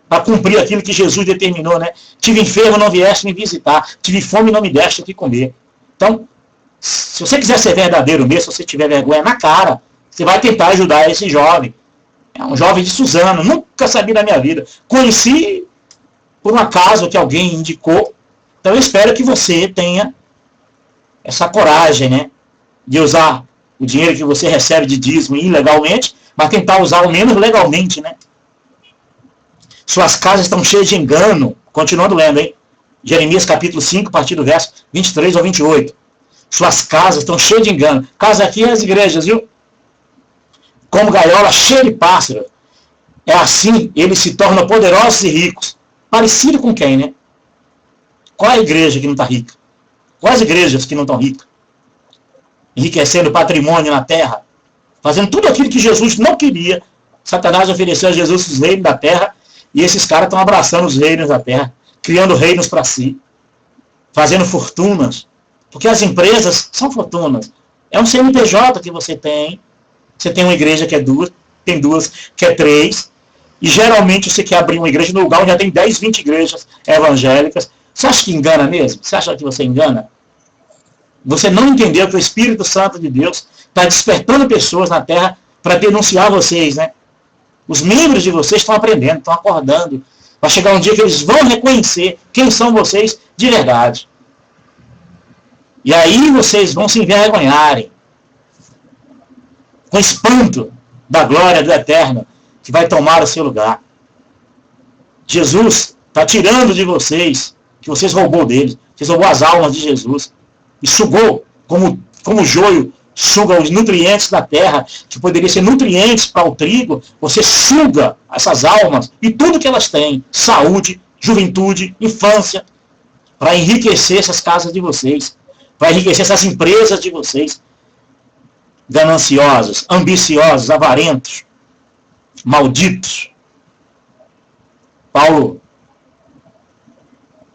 para cumprir aquilo que Jesus determinou, né? Tive enfermo, não vieste me visitar. Tive fome, não me deste o que comer. Então, se você quiser ser verdadeiro mesmo, se você tiver vergonha na cara, você vai tentar ajudar esse jovem. É um jovem de Suzano, nunca sabia da minha vida. Conheci por um acaso que alguém indicou. Então eu espero que você tenha essa coragem, né? De usar o dinheiro que você recebe de dízimo ilegalmente, mas tentar usar o menos legalmente, né? Suas casas estão cheias de engano. Continuando lendo, hein? Jeremias capítulo 5, a partir do verso 23 ao 28. Suas casas estão cheias de engano. Casa aqui é as igrejas, viu? Como gaiola cheia de pássaros. É assim, eles se tornam poderosos e ricos. Parecido com quem, né? Qual é a igreja que não está rica? Quais igrejas que não estão ricas? Enriquecendo patrimônio na terra. Fazendo tudo aquilo que Jesus não queria. Satanás ofereceu a Jesus os reinos da terra. E esses caras estão abraçando os reinos da terra. Criando reinos para si. Fazendo fortunas. Porque as empresas são fortunas. É um CNPJ que você tem. Você tem uma igreja que é duas. Tem duas que é três. E geralmente você quer abrir uma igreja no lugar onde já tem 10, 20 igrejas evangélicas. Você acha que engana mesmo? Você acha que você engana? Você não entendeu que o Espírito Santo de Deus está despertando pessoas na terra para denunciar vocês, né? Os membros de vocês estão aprendendo, estão acordando. Vai chegar um dia que eles vão reconhecer quem são vocês de verdade. E aí vocês vão se envergonharem. Com espanto da glória do Eterno, que vai tomar o seu lugar. Jesus está tirando de vocês, que vocês roubou deles. Vocês roubou as almas de Jesus. E sugou, como o joio suga os nutrientes da terra, que poderia ser nutrientes para o trigo. Você suga essas almas e tudo que elas têm. Saúde, juventude, infância. Para enriquecer essas casas de vocês. Para enriquecer essas empresas de vocês. Gananciosos, ambiciosos, avarentos. Malditos. Paulo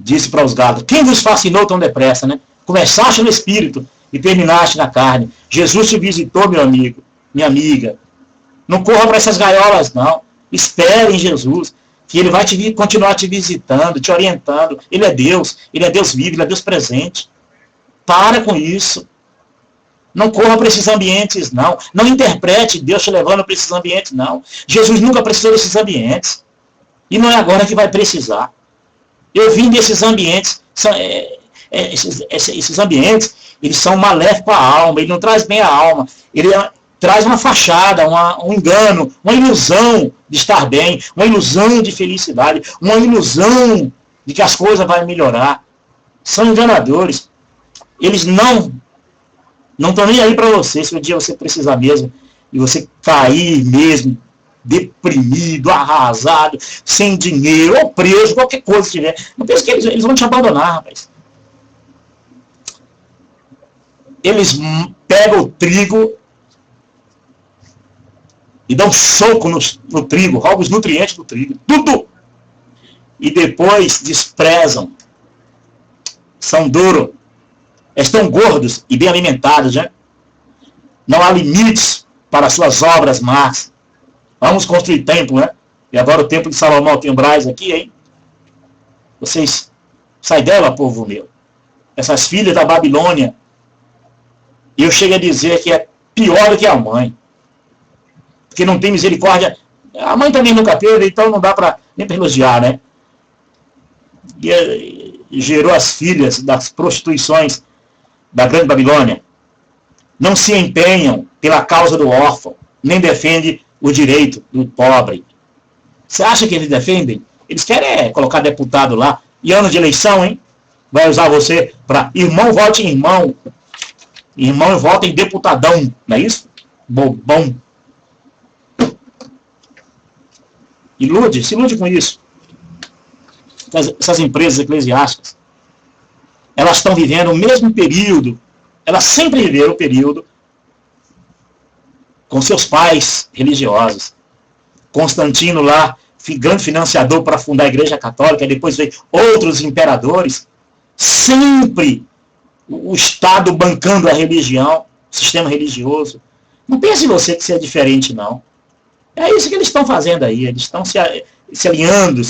disse para os gados: quem vos fascinou tão depressa, né? Começaste no espírito e terminaste na carne. Jesus te visitou, meu amigo, minha amiga. Não corra para essas gaiolas, não. Espere em Jesus, que Ele vai continuar te visitando, te orientando. Ele é Deus vivo, Ele é Deus presente. Para com isso. Não corra para esses ambientes, não. Não interprete Deus te levando para esses ambientes, não. Jesus nunca precisou desses ambientes. E não é agora que vai precisar. Eu vim desses ambientes. Esses ambientes, eles são maléficos para a alma. Ele não traz bem a alma. Ele traz uma fachada, um engano, uma ilusão de estar bem, uma ilusão de felicidade, uma ilusão de que as coisas vão melhorar. São enganadores. Eles não estão nem aí para você, se um dia você precisar mesmo, e você cair mesmo, deprimido, arrasado, sem dinheiro, ou preso, qualquer coisa que tiver. Não pense que eles vão te abandonar, rapaz. Eles pegam o trigo e dão um soco no trigo, roubam os nutrientes do trigo, tudo. E depois desprezam. São duros. Estão gordos e bem alimentados, né? Não há limites para suas obras más. Vamos construir templo, né? E agora o templo de Salomão tem um Braz aqui, hein? Vocês, sai dela, povo meu. Essas filhas da Babilônia, eu chego a dizer que é pior do que a mãe. Porque não tem misericórdia. A mãe também nunca teve, então não dá nem para elogiar, né? E gerou as filhas das prostituições da grande Babilônia. Não se empenham pela causa do órfão, nem defendem o direito do pobre. Você acha que eles defendem? Eles querem colocar deputado lá. E ano de eleição, hein? Vai usar você para irmão vote em irmão. Irmão vota em deputadão. Não é isso? Bobão. Se ilude com isso. Essas empresas eclesiásticas, elas estão vivendo o mesmo período. Elas sempre viveram o período com seus pais religiosos. Constantino lá, grande financiador para fundar a Igreja Católica, e depois veio outros imperadores. Sempre o Estado bancando a religião, o sistema religioso. Não pense em você que você é diferente, não. É isso que eles estão fazendo aí. Eles estão se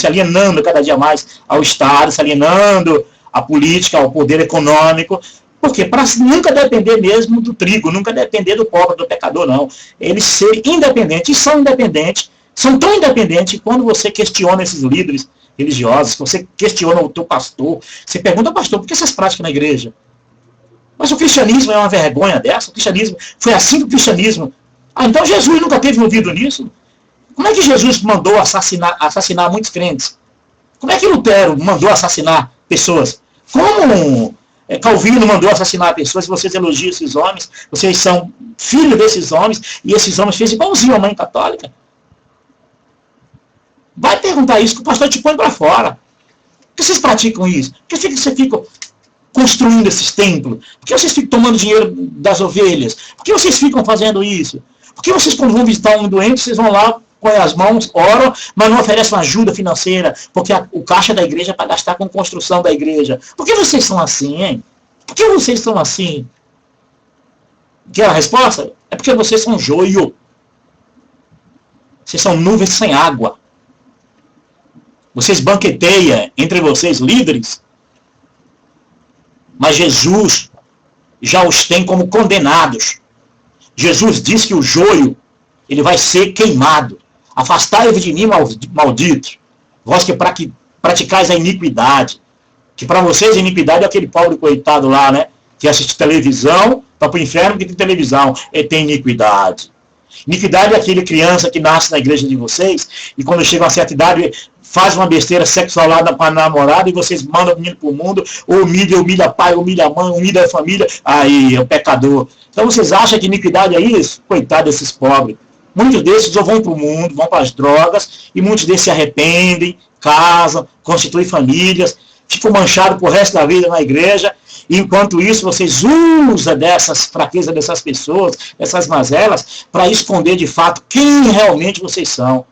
alienando cada dia mais ao Estado, se alienando à política, ao poder econômico. Por quê? Para nunca depender mesmo do trigo, nunca depender do pobre, do pecador, não. Eles serem independentes, e são independentes, são tão independentes que quando você questiona esses líderes religiosos, você questiona o teu pastor, você pergunta ao pastor, por que essas práticas na igreja? Mas o cristianismo é uma vergonha dessa? O cristianismo, foi assim que o cristianismo... Ah, então Jesus nunca teve envolvido nisso? Como é que Jesus mandou assassinar muitos crentes? Como é que Lutero mandou assassinar pessoas? Como Calvino mandou assassinar pessoas? Se vocês elogiam esses homens, vocês são filhos desses homens, e esses homens fez igualzinho a mãe católica. Vai perguntar isso que o pastor te põe para fora. Por que vocês praticam isso? Por que vocês ficam construindo esses templos? Por que vocês ficam tomando dinheiro das ovelhas? Por que vocês ficam fazendo isso? Por que vocês, quando vão visitar um doente, vocês vão lá, põem as mãos, oram, mas não oferecem uma ajuda financeira, porque o caixa da igreja é para gastar com construção da igreja? Por que vocês são assim, hein? Por que vocês são assim? Quer a resposta? É porque vocês são joio. Vocês são nuvens sem água. Vocês banqueteiam entre vocês líderes, mas Jesus já os tem como condenados. Jesus diz que o joio, ele vai ser queimado. Afastai-vos de mim, malditos, vós que praticais a iniquidade. Que para vocês a iniquidade é aquele pobre coitado lá, né? Que assiste televisão, vai para o inferno que tem televisão. Ele tem iniquidade. Iniquidade é aquele criança que nasce na igreja de vocês, e quando chega a uma certa idade, faz uma besteira sexual lá com a namorada, e vocês mandam o menino para o mundo, humilha pai, humilha mãe, humilha a família, aí é o pecador. Então vocês acham que iniquidade é isso? Coitado desses pobres. Muitos desses ou vão para o mundo, vão para as drogas, e muitos desses se arrependem, casam, constituem famílias, ficam manchados por resto da vida na igreja, e enquanto isso vocês usam dessas fraquezas dessas pessoas, dessas mazelas, para esconder de fato quem realmente vocês são.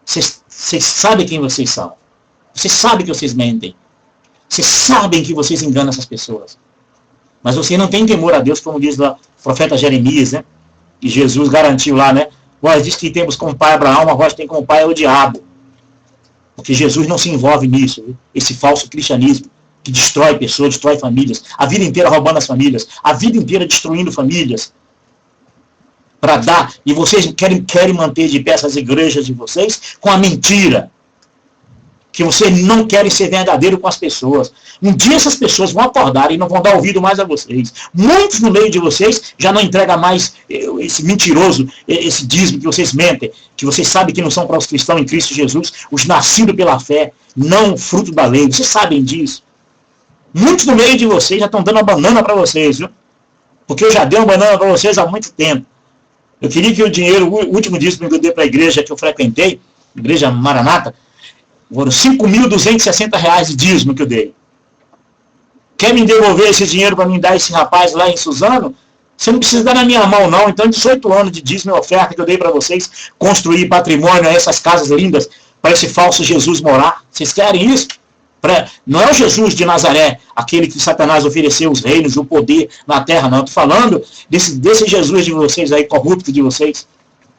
Vocês sabem quem vocês são. Vocês sabem que vocês mentem. Vocês sabem que vocês enganam essas pessoas. Mas vocês não têm temor a Deus, como diz lá o profeta Jeremias, né? E Jesus garantiu lá, né? Vós diz que temos como pai Abraão, mas vós tem como pai o diabo. Porque Jesus não se envolve nisso, viu? Esse falso cristianismo que destrói pessoas, destrói famílias, a vida inteira roubando as famílias, a vida inteira destruindo famílias, para dar, e vocês querem manter de pé essas igrejas de vocês com a mentira, que vocês não querem ser verdadeiro com as pessoas. Um dia essas pessoas vão acordar e não vão dar ouvido mais a vocês. Muitos no meio de vocês já não entregam mais esse mentiroso, esse dízimo que vocês mentem, que vocês sabem que não são para os cristãos em Cristo Jesus, os nascidos pela fé, não fruto da lei. Vocês sabem disso. Muitos no meio de vocês já estão dando uma banana para vocês, viu? Porque eu já dei uma banana para vocês há muito tempo. Eu queria que o dinheiro, o último dízimo que eu dei para a igreja que eu frequentei, igreja Maranata, foram R$5.260 de dízimo que eu dei. Quer me devolver esse dinheiro para me dar esse rapaz lá em Suzano? Você não precisa dar na minha mão, não. Então, 18 anos de dízimo e oferta que eu dei para vocês, construir patrimônio, essas casas lindas, para esse falso Jesus morar. Vocês querem isso? Não é o Jesus de Nazaré, aquele que Satanás ofereceu os reinos, o poder na terra, não. Estou falando desse Jesus de vocês aí, corrupto de vocês,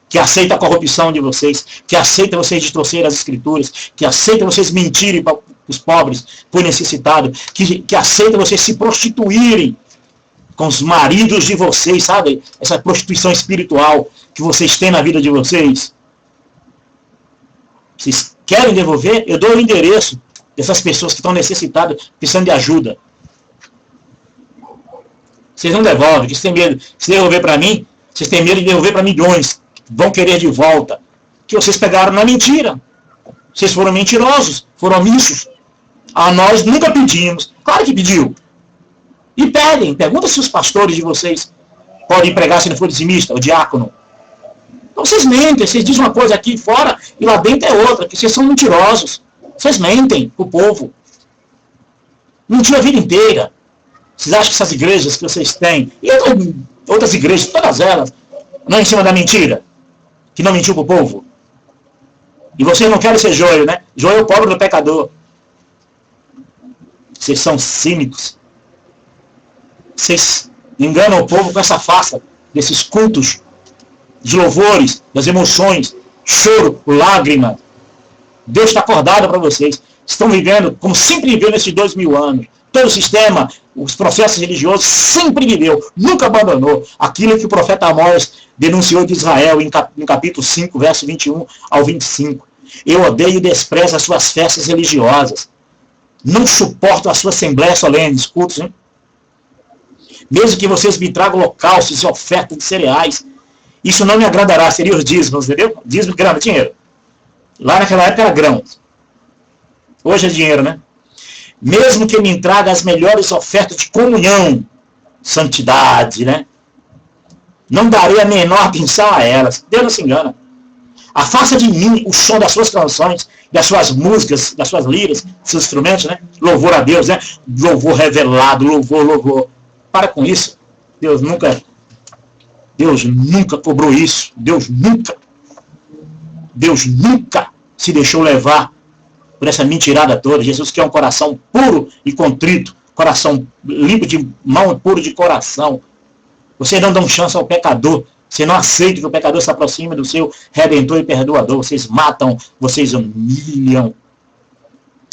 que aceita a corrupção de vocês, que aceita vocês distorcerem as escrituras, que aceita vocês mentirem para os pobres, por necessitado, que aceita vocês se prostituírem com os maridos de vocês, sabe? Essa prostituição espiritual que vocês têm na vida de vocês. Vocês querem devolver? Eu dou o endereço dessas pessoas que estão necessitadas, precisando de ajuda. Vocês não devolvem, vocês têm medo. Se devolver para mim, vocês têm medo de devolver para milhões. Vão querer de volta. Que vocês pegaram na mentira. Vocês foram mentirosos, foram omissos. A nós nunca pedimos. Claro que pediu. E pedem. Pergunta se os pastores de vocês podem pregar se não for dizimista, o diácono. Então vocês mentem, vocês dizem uma coisa aqui fora e lá dentro é outra, que vocês são mentirosos. Vocês mentem pro povo. Mentiu a vida inteira. Vocês acham que essas igrejas que vocês têm, e outras igrejas, todas elas, não em cima da mentira? Que não mentiu pro povo? E vocês não querem ser joio, né? Joio é o pobre do pecador. Vocês são cínicos. Vocês enganam o povo com essa farsa desses cultos de louvores, das emoções, choro, lágrima. Deus está acordado para vocês. Estão vivendo como sempre viveu nesses 2000 anos. Todo o sistema, os processos religiosos, sempre viveu, nunca abandonou aquilo que o profeta Amós denunciou de Israel em capítulo 5, verso 21 ao 25. Eu odeio e desprezo as suas festas religiosas. Não suporto a sua assembleia solene, cultos, hein? Mesmo que vocês me tragam holocaustos e ofertas de cereais, Isso não me agradará, seria os dízimos, entendeu? Dízimo, grama, dinheiro. Lá naquela época era grão. Hoje é dinheiro, né? Mesmo que me traga as melhores ofertas de comunhão, santidade, né? Não darei a menor atenção a elas. Deus não se engana. Afasta de mim o som das suas canções, das suas músicas, das suas liras, dos seus instrumentos, né? Louvor a Deus, né? Louvor revelado, louvor. Para com isso. Deus nunca cobrou isso. Deus nunca se deixou levar por essa mentirada toda. Jesus quer um coração puro e contrito, coração limpo de mão, puro de coração. Vocês não dão chance ao pecador. Você não aceita que o pecador se aproxime do seu Redentor e Perdoador. Vocês matam, vocês humilham.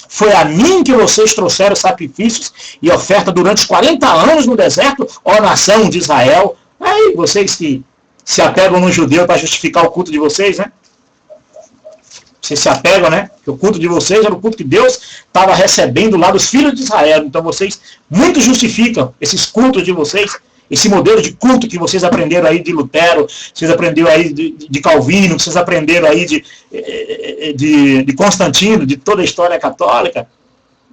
Foi a mim que vocês trouxeram sacrifícios e oferta durante os 40 anos no deserto, ó nação de Israel. Aí vocês que se apegam no judeu para justificar o culto de vocês, né? Vocês se apegam, né? Que o culto de vocês era o culto que Deus estava recebendo lá dos filhos de Israel. Então vocês muito justificam esses cultos de vocês. Esse modelo de culto que vocês aprenderam aí de Lutero, vocês aprenderam aí de Calvino, vocês aprenderam aí de Constantino, de toda a história católica.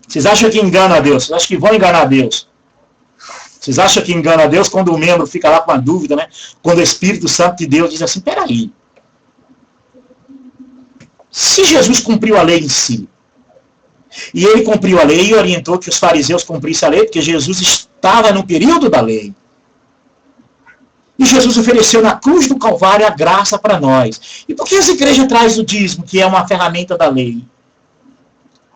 Vocês acham que engana a Deus? Vocês acham que vão enganar a Deus? Vocês acham que engana a Deus quando o membro fica lá com a dúvida, né? Quando o Espírito Santo de Deus diz assim, peraí. Se Jesus cumpriu a lei em si, e ele cumpriu a lei e orientou que os fariseus cumprissem a lei, porque Jesus estava no período da lei. E Jesus ofereceu na cruz do Calvário a graça para nós. E por que essa igreja traz o dízimo, que é uma ferramenta da lei?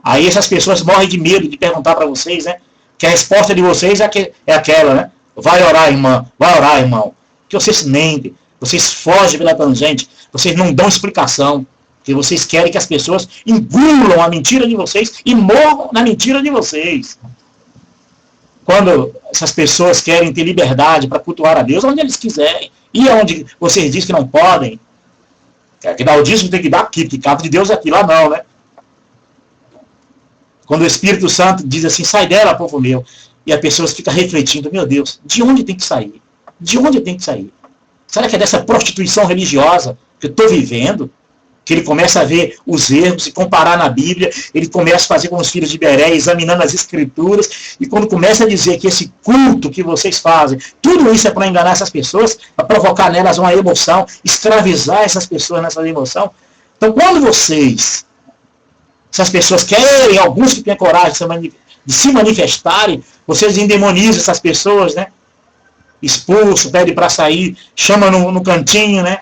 Aí essas pessoas morrem de medo de perguntar para vocês, né? Que a resposta de vocês é aquela, né? Vai orar, irmã. Vai orar, irmão. Que vocês mentem. Vocês fogem pela tangente. Vocês não dão explicação. Porque vocês querem que as pessoas engulam a mentira de vocês e morram na mentira de vocês. Quando essas pessoas querem ter liberdade para cultuar a Deus, onde eles quiserem. E onde vocês dizem que não podem. Que dá o dízimo tem que dar aqui, porque casa de Deus é aqui, lá não, né? Quando o Espírito Santo diz assim, sai dela, povo meu. E as pessoas ficam refletindo, meu Deus, de onde tem que sair? De onde eu tenho que sair? Será que é dessa prostituição religiosa que eu estou vivendo? Que ele começa a ver os erros e comparar na Bíblia, ele começa a fazer com os filhos de Beré, examinando as Escrituras, e quando começa a dizer que esse culto que vocês fazem, tudo isso é para enganar essas pessoas, para provocar nelas uma emoção, escravizar essas pessoas nessa emoção. Então, quando essas pessoas querem, alguns que têm coragem de se manifestarem, vocês endemonizam essas pessoas, né? Expulso, pede para sair, chama no cantinho, né?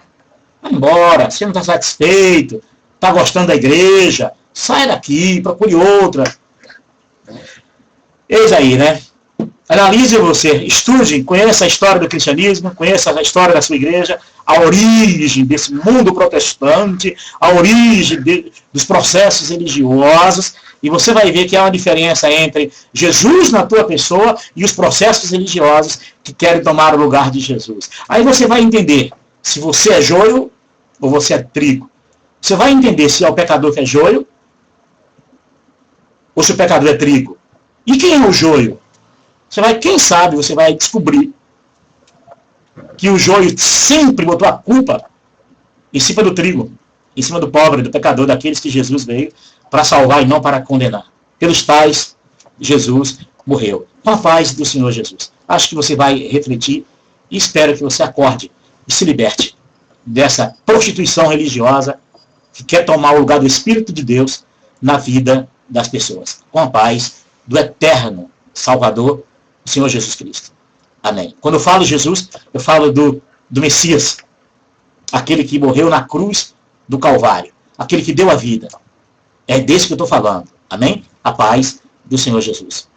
Vai embora, você não está satisfeito, está gostando da igreja, sai daqui, procure outra. Eis aí, né? Analise você, estude, conheça a história do cristianismo, conheça a história da sua igreja, a origem desse mundo protestante, a origem dos processos religiosos, e você vai ver que há uma diferença entre Jesus na tua pessoa e os processos religiosos que querem tomar o lugar de Jesus. Aí você vai entender se você é joio ou você é trigo. Você vai entender se é o pecador que é joio ou se o pecador é trigo. E quem é o joio? Quem sabe você vai descobrir que o joio sempre botou a culpa em cima do trigo, em cima do pobre, do pecador, daqueles que Jesus veio para salvar e não para condenar. Pelos tais, Jesus morreu. Com a paz do Senhor Jesus. Acho que você vai refletir e espero que você acorde e se liberte dessa prostituição religiosa que quer tomar o lugar do Espírito de Deus na vida das pessoas. Com a paz do eterno Salvador, o Senhor Jesus Cristo. Amém. Quando eu falo Jesus, eu falo do Messias, aquele que morreu na cruz do Calvário, aquele que deu a vida. É desse que eu estou falando. Amém? A paz do Senhor Jesus.